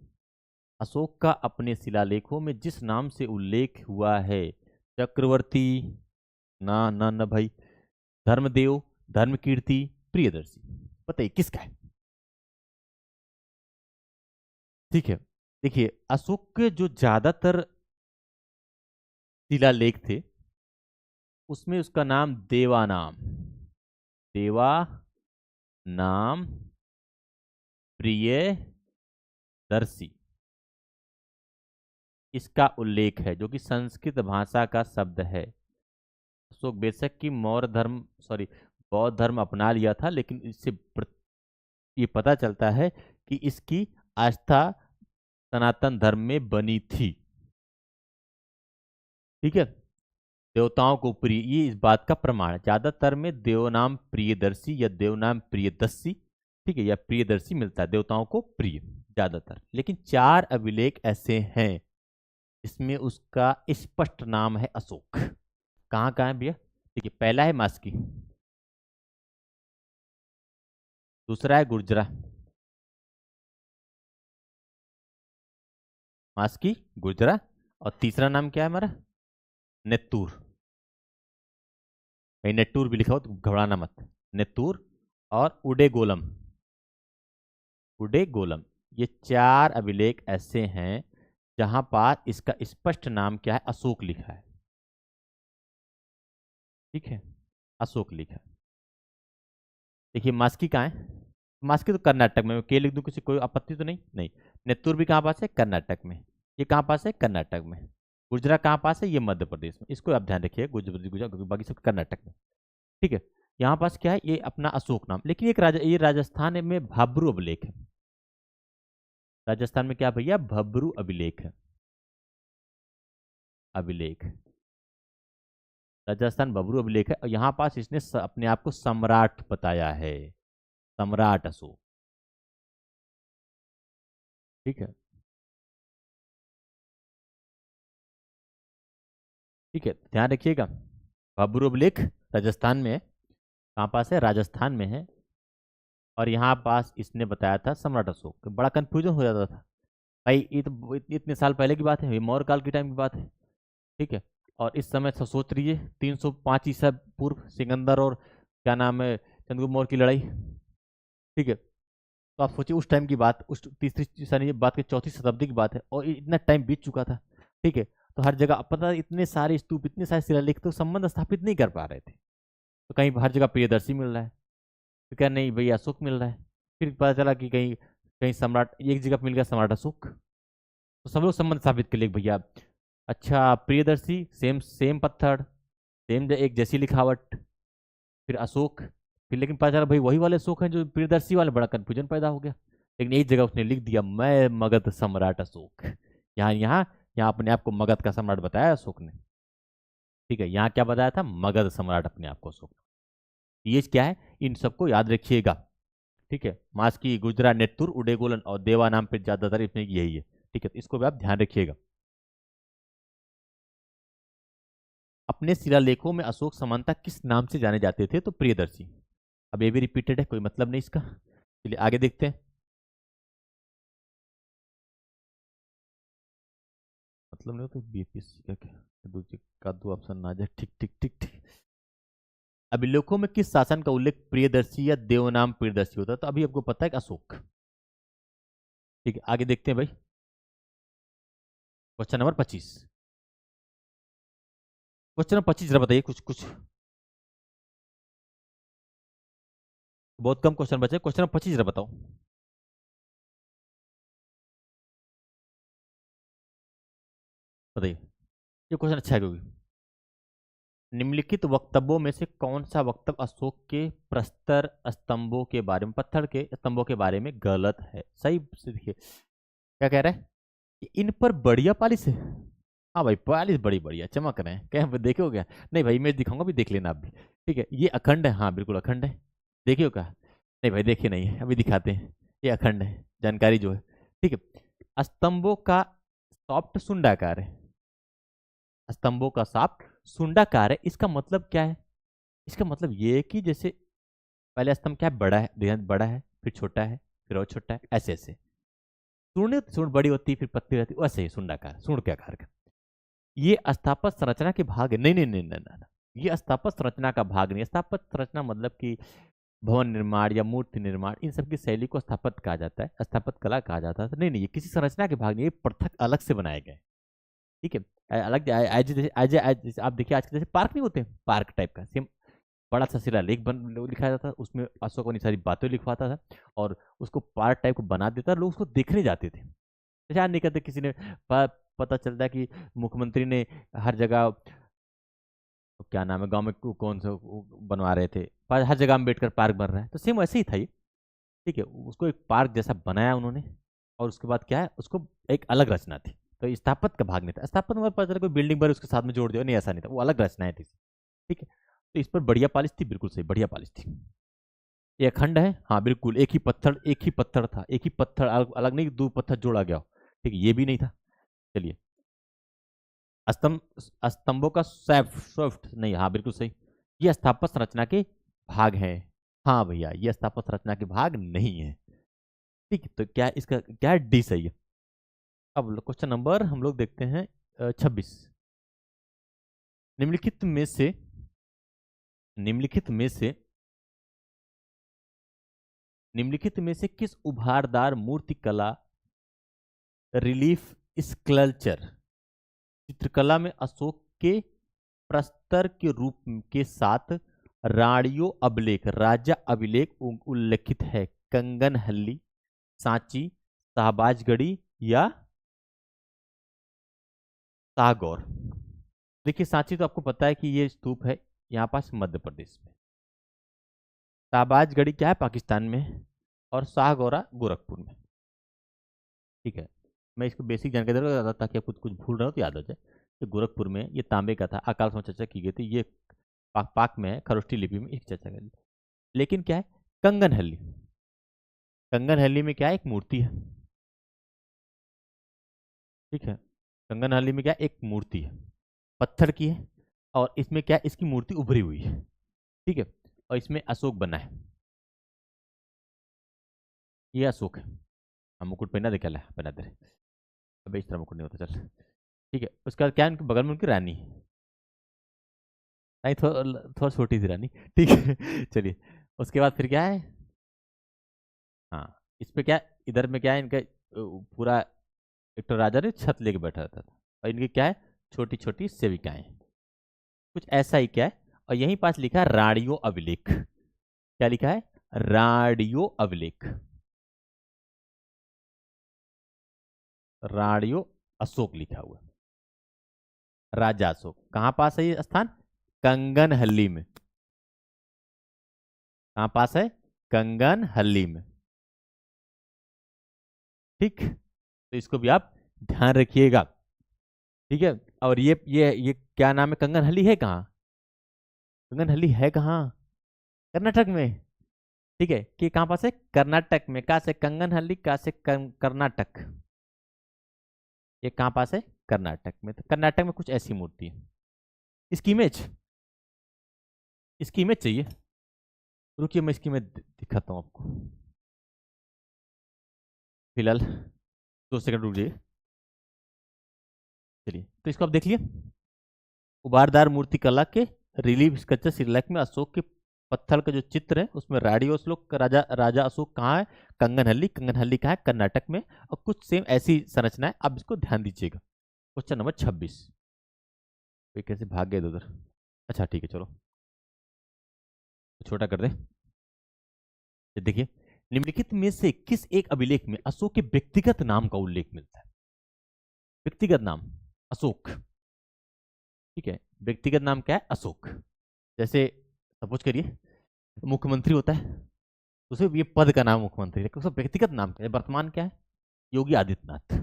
अशोक का अपने शिलालेखों में जिस नाम से उल्लेख हुआ है, चक्रवर्ती, ना ना ना भाई, धर्मदेव, धर्मकीर्ति, प्रियदर्शी, बताइए किसका है? ठीक है, देखिए, अशोक के जो ज्यादातर शिलालेख थे उसमें उसका नाम देवा नाम प्रियदर्शी, इसका उल्लेख है, जो कि संस्कृत भाषा का शब्द है। अशोक बेशक की मौर्य धर्म, सॉरी, बौद्ध धर्म अपना लिया था, लेकिन इससे ये पता चलता है कि इसकी आस्था सनातन धर्म में बनी थी। ठीक है, देवताओं को प्रिय, ये इस बात का प्रमाण है। ज्यादातर में देवनाम प्रियदर्शी या देवनाम प्रियदर्शी, ठीक है, या प्रियदर्शी मिलता है, देवताओं को प्रिय ज्यादातर। लेकिन 4 अभिलेख ऐसे हैं इसमें उसका स्पष्ट नाम है अशोक। कहाँ कहाँ है भैया? ठीक है, पहला है मास्की, दूसरा है गुर्जरा, मास्की, गुर्जरा, और तीसरा नाम क्या है हमारा? नेत्तूर। कहीं नेट्टूर भी लिखा हो तो घबराना मत। नेत्तूर और उडे गोलम, ये 4 अभिलेख ऐसे हैं जहां पर इसका स्पष्ट नाम क्या है? अशोक लिखा है। ठीक है, अशोक लिखा है। देखिए, मास्की कहाँ है? मास्की तो कर्नाटक में, के लिख दूं, किसी कोई आपत्ति तो नहीं? नहीं। नेत्तूर भी कहाँ पास है? कर्नाटक में। ये कहाँ पास है? कर्नाटक में। गुजरा कहाँ पास है? ये मध्य प्रदेश में। इसको आप ध्यान रखिए, गुजरात गुजरात, बाकी सब कर्नाटक में। ठीक है, यहाँ पास क्या है? ये अपना अशोक नाम। लेकिन एक ये राजस्थान में भब्रू अभिलेख है। राजस्थान में क्या भैया? भब्रू अभिलेख है, अभिलेख। राजस्थान भब्रू अभिलेख है, और यहाँ पास इसने अपने आप को सम्राट बताया है, सम्राट अशोक। ठीक है, ठीक है, ध्यान रखिएगा। भब्रू अभिलेख राजस्थान में है। कहाँ पास है? राजस्थान में है। और यहाँ पास इसने बताया था सम्राट अशोक। तो बड़ा कंफ्यूजन हो जाता था भाई, ये तो इतने साल पहले की बात है, ये मौर्य काल के टाइम की बात है। ठीक है, और इस समय सोच रही है 305 ईसा पूर्व सिकंदर और क्या नाम है, चंद्रगुप्त मौर्य की लड़ाई। ठीक है, तो आप सोचिए उस टाइम की बात, उस तीसरी सदी बात की, 4वीं शताब्दी की बात है, और इतना टाइम बीत चुका था। ठीक है, तो हर जगह पता, इतने सारे स्तूप, इतने सारे शिलालेख, तो संबंध स्थापित नहीं कर पा रहे थे। तो कहीं हर जगह प्रियदर्शी मिल रहा है, तो क्या नहीं भैया अशोक मिल रहा है। फिर पता चला कि कहीं कहीं सम्राट, एक जगह पे मिल गया सम्राट अशोक। तो सब लोग संबंध स्थापित कर लिए भैया। अच्छा, प्रियदर्शी, सेम सेम पत्थर, सेम एक जैसी लिखावट, फिर अशोक, फिर लेकिन पता चला भाई वही वाले अशोक हैं जो प्रियदर्शी वाले। बड़ा कंफ्यूजन पैदा हो गया। लेकिन एक जगह उसने लिख दिया, मैं मगध सम्राट अशोक। यहाँ यहाँ यहाँ अपने आप को मगध का सम्राट बताया अशोक ने। ठीक है, यहाँ क्या बताया था? मगध सम्राट अपने आप को अशोक। ये क्या है? इन सबको याद रखिएगा। ठीक है, मास्की, गुजरा, नेत्तुर, उडेगोलन और देवा नाम पे ज्यादातर इसमें यही है। ठीक है, तो इसको भी आप ध्यान रखिएगा। अपने शिलालेखों में अशोक समानता किस नाम से जाने जाते थे? तो प्रियदर्शी। अब ये भी रिपीटेड है, कोई मतलब नहीं इसका। चलिए आगे देखते हैं। मतलब नहीं होता बीपीएससी का क्या, दूसरे का दो ऑप्शन ना आ जाए। ठीक ठीक ठीक ठीक। अभिलेखों में किस शासन का उल्लेख प्रियदर्शी या देवनाम प्रियदर्शी होता है? तो अभी आपको पता है कि अशोक। ठीक है, आगे देखते हैं भाई। Question number 25। क्वेश्चन नंबर 25 जरा बताइए कुछ कुछ। बहुत कम क्वेश्चन बचे, क्वेश्चन नंबर 25 जरा बताओ। बताइए, ये क्वेश्चन अच्छा है क्योंकि निम्नलिखित वक्तव्यों में से कौन सा वक्तव्य अशोक के प्रस्तर स्तंभों के बारे में, पत्थर के स्तंभों के बारे में गलत है? सही से देखिए क्या कह रहा है कि इन पर बढ़िया पालिश है। हाँ भाई, पालिश बड़ी बढ़िया चमक रहे हैं, क्या देखे हो क्या? नहीं भाई, इमेज दिखाऊंगा भी, देख लेना आप भी। ठीक है, ये अखंड है, हाँ बिल्कुल अखंड है। देखिए हो क्या? नहीं भाई देखे नहीं है, अभी दिखाते हैं। ये अखंड है, जानकारी जो है। ठीक है, स्तंभों का सॉफ्ट सुंडाकार है। स्तंभों का सॉफ्ट सुंडाकार है, इसका मतलब क्या है? इसका मतलब ये है कि जैसे पहले स्तंभ क्या है, बड़ा है, ध्यान, बड़ा है, फिर छोटा है, फिर और छोटा है, ऐसे ऐसे। सूंड सूंड बड़ी होती है, फिर पत्ती रहती है, वैसे ही सुंडाकार, सूंड के आकार का। ये स्थापत्य संरचना के भाग है। नहीं नहीं नहीं नहीं नहीं, ये स्थापत्य संरचना का भाग नहीं है। स्थापत्य संरचना मतलब कि भवन निर्माण या मूर्ति निर्माण, इन सब की शैली को स्थापत्य कहा जाता है, स्थापत्य कला कहा जाता है। नहीं नहीं, ये किसी संरचना के भाग नहीं, ये पृथक अलग से बनाए गए। ठीक है, अलग आज जैसे आप देखिए, आज के जैसे पार्क नहीं होते, पार्क टाइप का सेम बड़ा सा शिलालेख बन लिखा जाता था, उसमें अशोक अपनी सारी बातें लिखवाता था और उसको पार्क टाइप को बना देता, लोग उसको देखने जाते थे। ध्यान नहीं करते किसी ने पता चलता है कि मुख्यमंत्री ने हर जगह, क्या नाम है गांव में कौन सा बनवा रहे थे, हर जगह अम्बेडकर पार्क बन रहा है, तो सेम वैसे ही था ये। ठीक है, उसको एक पार्क जैसा बनाया उन्होंने, और उसके बाद क्या है, उसको एक अलग रचना थी। तो स्थापत्य का भाग नहीं था, स्थापत्य में पता चला कोई बिल्डिंग बनी उसके साथ में जोड़ दिया, नहीं ऐसा नहीं था, वो अलग रचनाएं थी। ठीक है, तो इस पर बढ़िया पालिश थी, बिल्कुल सही, बढ़िया पालिश थी। ये अखंड है, हाँ बिल्कुल, एक ही पत्थर था, एक ही पत्थर, अलग, अलग नहीं, दो पत्थर जोड़ा गया हो। ठीक है, ये भी नहीं था। चलिए, स्तंभ, स्तंभों का सॉफ्ट नहीं, हाँ बिल्कुल सही। ये स्थापत्य संरचना के भाग है। हाँ भैया, ये स्थापत्य संरचना के भाग नहीं है। ठीक है, तो क्या इसका क्या है, डी सही है। अब क्वेश्चन नंबर हम लोग देखते हैं 26। निम्नलिखित में से निम्नलिखित में से निम्नलिखित में से किस उभारदार मूर्तिकला, रिलीफ, स्कल्पचर, चित्रकला में अशोक के प्रस्तर के रूप के साथ राणियों अभिलेख, राजा अभिलेख उल्लेखित है? कंगनहल्ली, सांची, शाहबाजगढ़ी या सागौर? देखिए, सांची तो आपको पता है कि ये स्तूप है यहाँ पास मध्य प्रदेश में। शाहबाजगढ़ी क्या है, पाकिस्तान में है। और शाहगौरा गोरखपुर में। ठीक है, मैं इसको बेसिक जानकारी दे रहा था ताकि आप कुछ कुछ भूल रहे हो तो याद हो जाए। ये गोरखपुर में, ये तांबे का था, अकाल में चर्चा की गई थी। ये पाक में है, खरोष्टी लिपि में एक चर्चा करी। लेकिन क्या है, कंगनहल्ली, कंगनहल्ली में क्या है, एक मूर्ति है। ठीक है, कंगनहल्ली में क्या है, एक मूर्ति है, पत्थर की है, और इसमें क्या है, इसकी मूर्ति उभरी हुई है। ठीक है, और इसमें अशोक बना है, ये अशोक है। हम मुकुट पहना दे, क्या पहना दे, अब इस तरह मुकुट नहीं होता, चल। ठीक है, उसका क्या, उनके बगल में उनकी रानी है। नहीं, थोड़ा थोड़ा छोटी सी रानी। ठीक है चलिए, उसके बाद फिर क्या है, हाँ, इस पे क्या, इधर में क्या है इनका, पूरा एक तो राजा ने छत लेके बैठा रहता था, और इनकी क्या है, छोटी छोटी सेविकाएं, कुछ ऐसा ही क्या है। और यहीं पास लिखा है राणियों अभिलेख, क्या लिखा है, राणियों अभिलेख, राणियों अशोक लिखा हुआ है। राजा अशोक कहाँ पास है ये स्थान, कंगनहल्ली में। कहाँ पास है, कंगनहल्ली में। ठीक, तो इसको भी आप ध्यान रखिएगा। ठीक है, और ये क्या नाम है, कंगनहल्ली है कहाँ, कंगनहल्ली है कहाँ, कर्नाटक में। ठीक है, कि कहाँ पास है, कर्नाटक में। कहाँ से, कंगनहल्ली, कहाँ से, कर्नाटक। ये कहाँ पास है, कर्नाटक में। तो कर्नाटक में कुछ ऐसी मूर्ति है। इसकी इमेज, इसकी इमेज चाहिए, रुकिए मैं इसकी इमेज दिखाता हूँ आपको, फिलहाल 2 सेकंड रुक जाइए। चलिए तो इसको आप देख लिए। उभारदार मूर्तिकला के रिलीफ स्कल्पचर श्रीलेख में अशोक के पत्थर का जो चित्र है उसमें राडियो श्लोक राजा राजा अशोक कहाँ है? कंगनहल्ली। कंगनहल्ली कहाँ है? कर्नाटक में। और कुछ सेम ऐसी संरचना है, आप इसको ध्यान दीजिएगा। Question number 26। कैसे भाग गए उधर? अच्छा ठीक है, चलो छोटा कर दे। देखिए, निम्नलिखित में से किस एक अभिलेख में अशोक के व्यक्तिगत नाम का उल्लेख मिलता है? व्यक्तिगत नाम अशोक, ठीक है, व्यक्तिगत नाम क्या है? अशोक। जैसे सपोज करिए मुख्यमंत्री होता है तो सिर्फ ये पद का नाम मुख्यमंत्री है, उसका व्यक्तिगत नाम क्या है? वर्तमान क्या है? योगी आदित्यनाथ।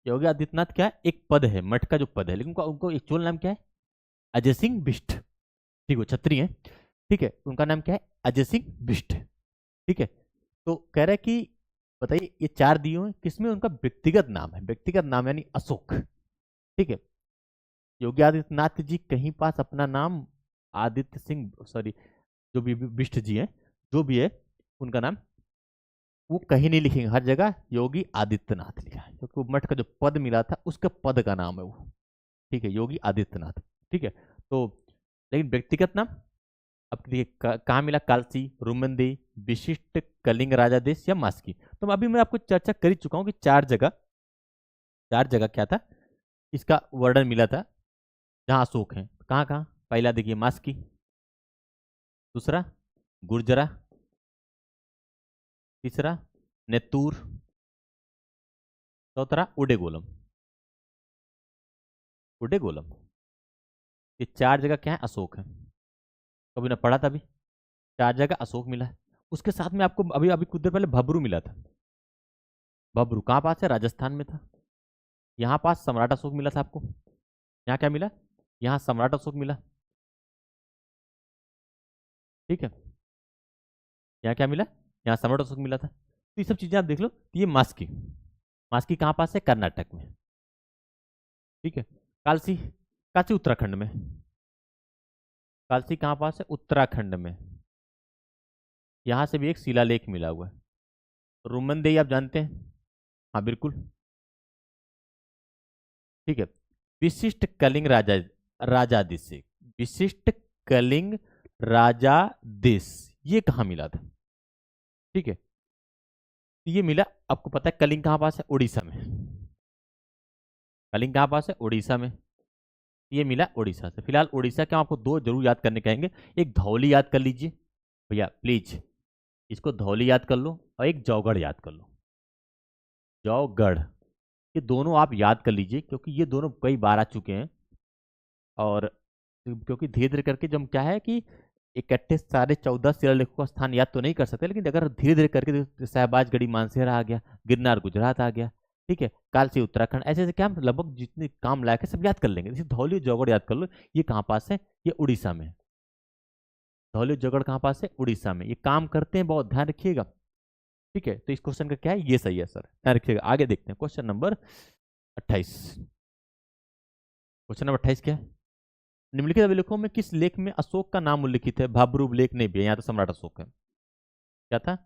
योगी आदित्यनाथ क्या है? एक पद है, मठ का जो पद है, लेकिन उनका उनको एक्चुअल नाम क्या है? अजय सिंह बिष्ट। ठीक है, छत्री है, ठीक है, उनका नाम क्या है? अजय सिंह बिष्ट। ठीक है, तो कह रहा है कि बताइए ये चार दिए हैं, किसमें उनका व्यक्तिगत नाम है? व्यक्तिगत नाम यानी अशोक। ठीक है, योगी आदित्यनाथ जी कहीं पास अपना नाम आदित्य सिंह, सॉरी जो भी बिष्ट जी हैं, जो भी है उनका नाम वो कहीं नहीं लिखेंगे, हर जगह योगी आदित्यनाथ लिखा है, क्योंकि वो मठ का जो पद मिला था उसका पद का नाम है वो। ठीक है, योगी आदित्यनाथ। ठीक है, तो लेकिन व्यक्तिगत नाम अब देखिए कहाँ मिला? कालसी, रुमंदी, विशिष्ट, कलिंग राजादेश या मास्की। तो अभी मैं आपको चर्चा कर ही चुका हूँ कि चार जगह क्या था इसका वर्णन मिला था जहाँ अशोक है। कहाँ कहाँ? पहला देखिए मास्की, दूसरा गुर्जरा, तीसरा नेतूर, चौथा उडेगोलम। उडेगोलम, ये चार जगह क्या है? अशोक है। कभी ना पढ़ा था अभी? चार जगह अशोक मिला है। उसके साथ में आपको अभी अभी कुछ देर पहले भबरू मिला था। भबरू कहाँ पास है? राजस्थान में था। यहाँ पास सम्राट अशोक मिला था आपको। यहाँ क्या मिला? यहाँ सम्राट अशोक मिला। ठीक है, यहाँ क्या मिला? यहाँ सम्राट अशोक मिला था। तो ये सब चीजें आप देख लो। तो ये मास्की, मास्की कहाँ पास है? कर्नाटक में। ठीक है, कालसी, कालसी उत्तराखंड में। कालसी कहाँ पास है? उत्तराखंड में। यहाँ से भी एक शिलालेख मिला हुआ है। रुमनदेई आप जानते हैं? हाँ बिल्कुल। ठीक है, विशिष्ट कलिंग राजा राजाधीश, विशिष्ट कलिंग राजाधीश ये कहाँ मिला था? ठीक है, तो ये मिला, आपको पता है कलिंग कहाँ पास है? उड़ीसा में। कलिंग कहाँ पास है? उड़ीसा में। ये मिला उड़ीसा से। फिलहाल उड़ीसा के हम आपको दो जरूर याद करने कहेंगे। एक धौली याद कर लीजिए भैया प्लीज, इसको धौली याद कर लो, और एक जौगढ़ याद कर लो। जौगढ़, ये दोनों आप याद कर लीजिए क्योंकि ये दोनों कई बार आ चुके हैं। और क्योंकि धीरे धीरे करके जब क्या है कि इकट्ठे सारे 14 शिलालेखों का स्थान याद तो नहीं कर सकते, लेकिन अगर धीरे धीरे करके शहबाजगढ़ी मानसेरा आ गया, गिरनार गुजरात आ गया, ठीक है, कालसी उत्तराखंड, ऐसे ऐसे क्या हम लगभग जितने काम लायक है सब याद कर लेंगे। जैसे धौली जौगढ़ याद कर लो, ये कहाँ पास है? ये उड़ीसा में। धौली जौगढ़ कहाँ पास है? उड़ीसा में। ये काम करते हैं, बहुत ध्यान रखिएगा। ठीक है, तो इस क्वेश्चन का क्या है? ये सही है सर, ध्यान रखिएगा। आगे देखते हैं क्वेश्चन नंबर 28। क्वेश्चन नंबर 28 क्या है? निम्नलिखित अभिलेखों में किस लेख में अशोक का नाम उल्लिखित है? भाब्रू लेख नहीं भी है, यहाँ तो सम्राट अशोक है। क्या था?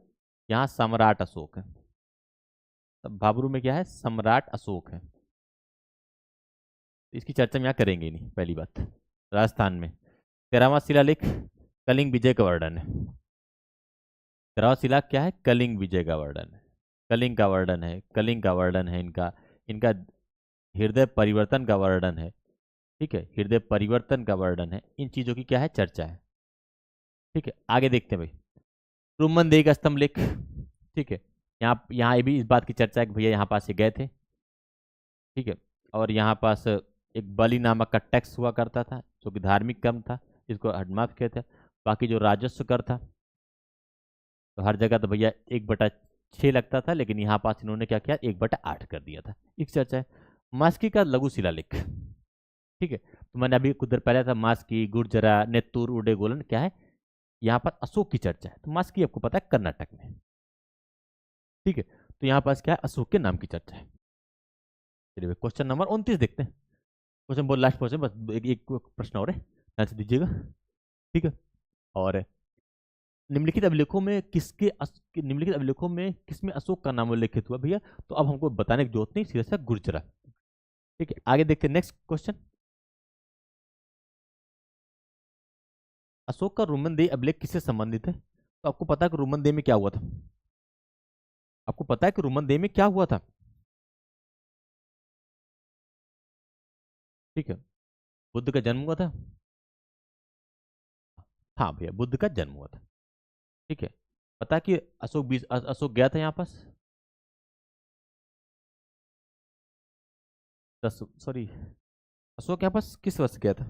यहाँ सम्राट अशोक है। भाब्रू में क्या है? सम्राट अशोक है। इसकी चर्चा हम यहाँ करेंगे नहीं, पहली बात। राजस्थान में 13वां शिलालेख कलिंग विजय का वर्णन है। 13वां शिला क्या है? कलिंग विजय का वर्णन है। कलिंग का वर्णन है, कलिंग का वर्णन है, इनका इनका हृदय परिवर्तन का वर्णन है। ठीक है, हृदय परिवर्तन का वर्णन है। इन चीजों की क्या है? चर्चा है। ठीक है, आगे देखते हैं भाई। रुमन देव का स्तंभ लेख। ठीक है, यहाँ ये भी इस बात की चर्चा है कि भैया यहाँ पास ये गए थे। ठीक है, और यहाँ पास एक बलि नामक का टैक्स हुआ करता था जो कि धार्मिक कर्म था, जिसको हडमाफ किया था। बाकी जो राजस्व कर था तो हर जगह तो भैया 1/6 लगता था, लेकिन यहाँ पास इन्होंने क्या किया? 1/8 कर दिया था। एक चर्चा है। मास्की का लघु शिलालेख। ठीक है, तो मैंने अभी कुछ देर पहले था मास्की, गुर्जरा, नेत्तूर, उडेगोलन क्या है? यहाँ पर अशोक की चर्चा है। तो मास्की आपको पता है कर्नाटक में। ठीक है, तो यहाँ पास क्या है? अशोक के नाम की चर्चा है। चलिए क्वेश्चन नंबर 29 देखते हैं। क्वेश्चन बहुत लास्ट क्वेश्चन, बस एक प्रश्न और है, ध्यान से दीजिएगा। ठीक है, और निम्नलिखित अभिलेखों में निम्नलिखित अभिलेखों में किसमें अशोक का नाम उल्लेखित हुआ भैया? तो अब हमको बताने की जरूरत नहीं, सीधा सा गुर्जरा। ठीक है, आगे देखते हैं नेक्स्ट क्वेश्चन। अशोक का रोमनदेही अभिलेख किससे संबंधित है? तो आपको पता है कि रोमनदेही में क्या हुआ था? आपको पता है कि रोमनदेही में क्या हुआ था? ठीक है, बुद्ध का जन्म हुआ था। हाँ भैया, बुद्ध का जन्म हुआ था। ठीक है, पता है कि अशोक गया था यहाँ पास। 10, सॉरी, अशोक यहाँ पास किस वर्ष गया था?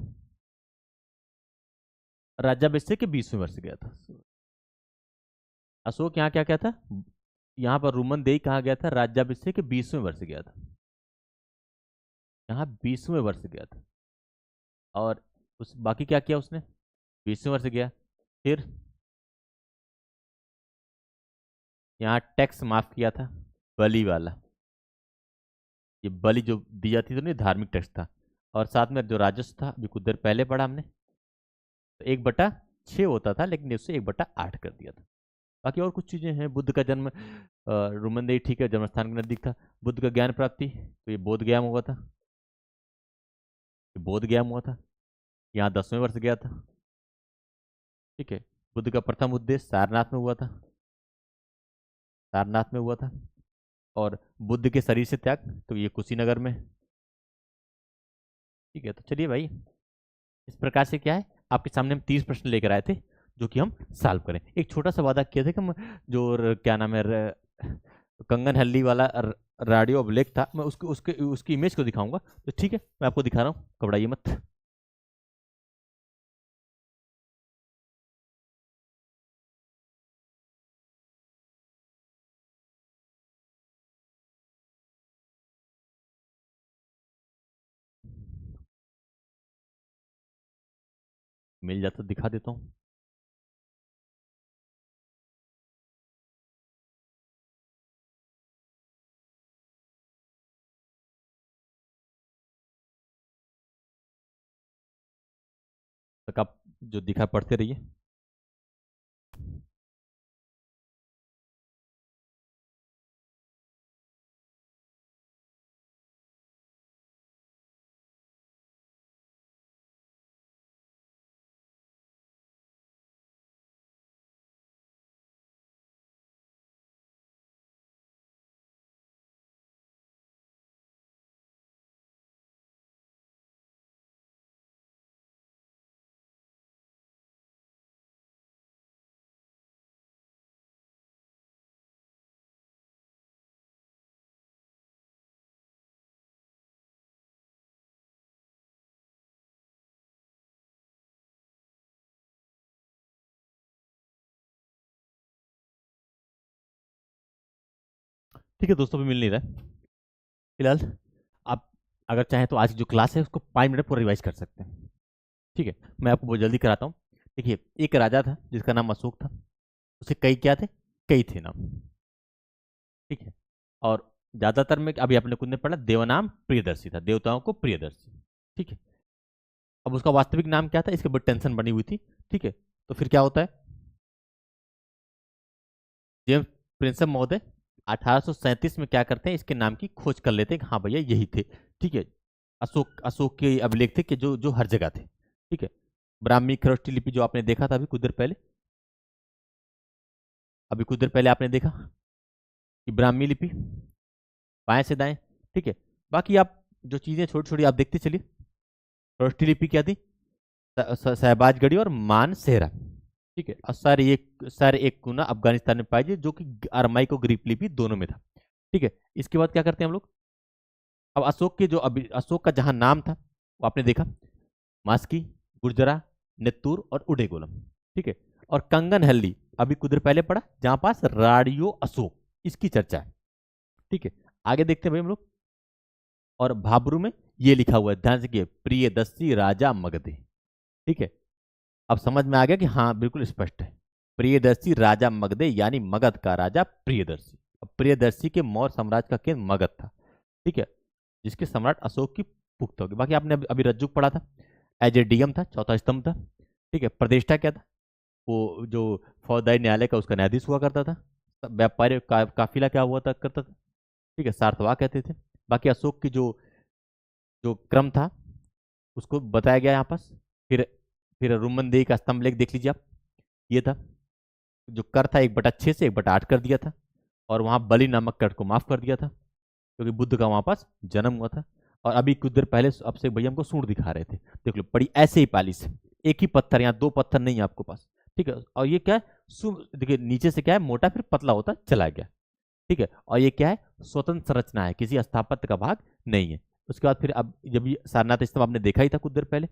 राज्याभिषेक के 20वें वर्ष गया था। अशोक यहाँ क्या क्या था? यहाँ पर रोमनदेही कहाँ गया था? राज्याभिषेक के 20वें वर्ष गया था। यहाँ 20वें वर्ष गया था। और उस बाकी क्या किया उसने? 20वें वर्ष गया। फिर यहाँ टैक्स माफ किया था, बलि वाला। ये बलि जो दी जाती थी, तो नहीं, धार्मिक टैक्स था। और साथ में जो राजस्व था, अभी कुछ देर पहले पढ़ा हमने, तो 1/6 होता था, लेकिन उससे 1/8 कर दिया था। बाकी और कुछ चीजें हैं। बुद्ध का जन्म रोमनदेही, ठीक है, जन्मस्थान के नजदीक था। बुद्ध का ज्ञान प्राप्ति, तो ये बोध गया में हुआ था। ये बोध गया में हुआ था। यहाँ 10वें वर्ष गया था। ठीक है, बुद्ध का प्रथम उद्देश्य सारनाथ में हुआ था। सारनाथ में हुआ था। और बुद्ध के शरीर से त्याग, तो ये कुशीनगर में। ठीक है, तो चलिए भाई, इस प्रकार से क्या है, आपके सामने हम 30 प्रश्न लेकर आए थे, जो कि हम सॉल्व करें। एक छोटा सा वादा किया था कि हम जो क्या नाम है, कंगन हल्ली वाला रेडियो अभिलेख था, मैं उसके उसके उसकी इमेज को दिखाऊंगा। तो ठीक है, मैं आपको दिखा रहा हूँ, घबराइए मत। मिल जाता तो दिखा देता हूँ। तक आप जो दिखा पढ़ते रहिए। ठीक है दोस्तों, अभी मिल नहीं रहा है फिलहाल। आप अगर चाहें तो आज की जो क्लास है उसको 5 मिनट पूरा रिवाइज कर सकते हैं। ठीक है, मैं आपको बहुत जल्दी कराता हूँ। देखिए, एक राजा था जिसका नाम अशोक था। उसे कई क्या थे? कई थे नाम। ठीक है, और ज्यादातर में अभी आपने खुद ने पढ़ा, देवनाम प्रियदर्शी था, देवताओं को प्रियदर्शी। ठीक है, अब उसका वास्तविक नाम क्या था, इसके बहुत टेंशन बनी हुई थी। ठीक है, तो फिर क्या होता है, जेम्स प्रिंसम महोदय 1837 में क्या करते हैं, इसके नाम की खोज कर लेते हैं कि हाँ भैया यही थे। ठीक है, अशोक अशोक के अभिलेख थे कि जो जो हर जगह थे। ठीक है, ब्राह्मी खरोष्टी लिपि जो आपने देखा था अभी कुछ देर पहले, अभी कुछ देर पहले आपने देखा कि ब्राह्मी लिपि बाएं से दाएं। ठीक है, बाकी आप जो चीजें छोटी छोटी आप देखते चलिए। खरोष्टी लिपि क्या थी? शहबाजगढ़ी और मान सेहरा। ठीक है, और सर एक कुना अफगानिस्तान में पाई, जो कि अरमाई को ग्रीक लिपि दोनों में था। ठीक है, इसके बाद क्या करते हैं हम लोग, अब अशोक के जो अभी अशोक का जहां नाम था वो आपने देखा, मास्की, गुर्जरा, नेत्तूर और उडेगोलम। ठीक है, और कंगन हल्ली अभी कुछ देर पहले पढ़ा, जहां पास राडियो अशोक, इसकी चर्चा है। ठीक है, आगे देखते हैं भाई हम लोग। और भाबरू में ये लिखा हुआ है, ध्यान से, प्रियदर्शी राजा मगध। ठीक है, अब समझ में आ गया कि हाँ बिल्कुल स्पष्ट है, प्रियदर्शी राजा मगध, यानी मगध का राजा प्रियदर्शी। अब प्रियदर्शी के मौर्य साम्राज्य का केंद्र मगध था। ठीक है, जिसके सम्राट अशोक की पुख्त होगी। बाकी आपने अभी रज्जुक पढ़ा था, एजेडियम था, चौथा स्तंभ था। ठीक है, प्रतिष्ठा क्या था? वो जो फौजदारी न्यायालय का उसका न्यायाधीश हुआ करता था। व्यापारी काफिला क्या हुआ था करता था? ठीक है, सार्थवा कहते थे। बाकी अशोक की जो जो क्रम था उसको बताया गया यहाँ पास। फिर रोमन देही का स्तंभ लेख देख लीजिए आप, ये था। जो कर था 1/6 से 1/8 कर दिया था, और वहां बलि नामक कर को माफ कर दिया था, क्योंकि बुद्ध का वहां पास जन्म हुआ था। और अभी कुछ देर पहले अब से भैया हमको सूंड दिखा रहे थे, देख लो पड़ी ऐसे ही पालिश, एक ही पत्थर, यहाँ 2 पत्थर नहीं है आपको पास, ठीक है। और ये क्या है, देखिए नीचे से क्या है, मोटा फिर पतला होता चला गया, ठीक है। और ये क्या है, स्वतंत्र संरचना है, किसी स्थापत्य का भाग नहीं है। उसके बाद फिर अब जब ये सारनाथ स्तंभ आपने देखा ही था कुछ देर पहले,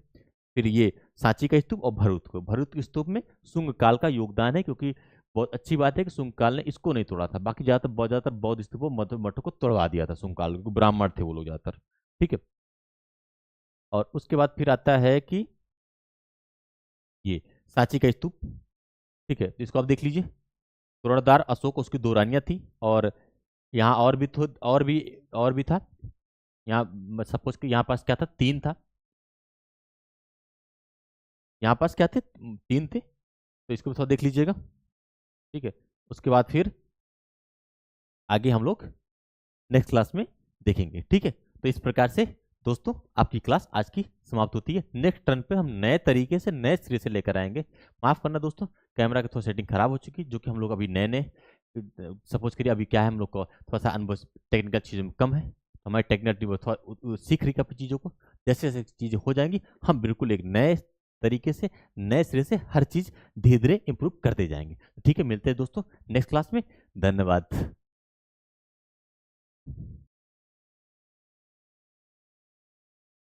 फिर ये सांची का स्तूप और भरूच के स्तूप में शुंग काल का योगदान है, क्योंकि बहुत अच्छी बात है कि शुंग काल ने इसको नहीं तोड़ा था, बाकी ज्यादातर बौद्ध स्तूपों मठों को तोड़वा दिया था शुंग काल, क्योंकि ब्राह्मण थे वो लोग ज्यादातर, ठीक है। और उसके बाद फिर आता है कि ये सांची का स्तूप, ठीक है, तो इसको आप देख लीजिए। तोड़दार अशोक, उसकी 2 रानियां थी, और यहाँ और भी था। यहाँ सपोज कि यहाँ पास क्या था, 3 था, यहाँ पास क्या थे, 3 थे, तो इसको भी थोड़ा देख लीजिएगा, ठीक है। उसके बाद फिर आगे हम लोग नेक्स्ट क्लास में देखेंगे, ठीक है। तो इस प्रकार से दोस्तों आपकी क्लास आज की समाप्त होती है। नेक्स्ट टर्न पे हम नए तरीके से नए सिरे से लेकर आएंगे। माफ करना दोस्तों, कैमरा की थोड़ी सेटिंग खराब हो चुकी, जो कि हम लोग अभी नए नए, सपोज करिए अभी क्या है, हम लोग को थोड़ा सा अनुभव टेक्निकल चीज़ों में कम है, हमारी टेक्निकल थोड़ा सीख रही काफी चीज़ों को। जैसे जैसे चीज़ें हो जाएंगी, हम बिल्कुल एक नए तरीके से नए सिरे से हर चीज़ धीरे धीरे इंप्रूव करते जाएंगे। ठीक है, मिलते हैं दोस्तों नेक्स्ट क्लास में। धन्यवाद।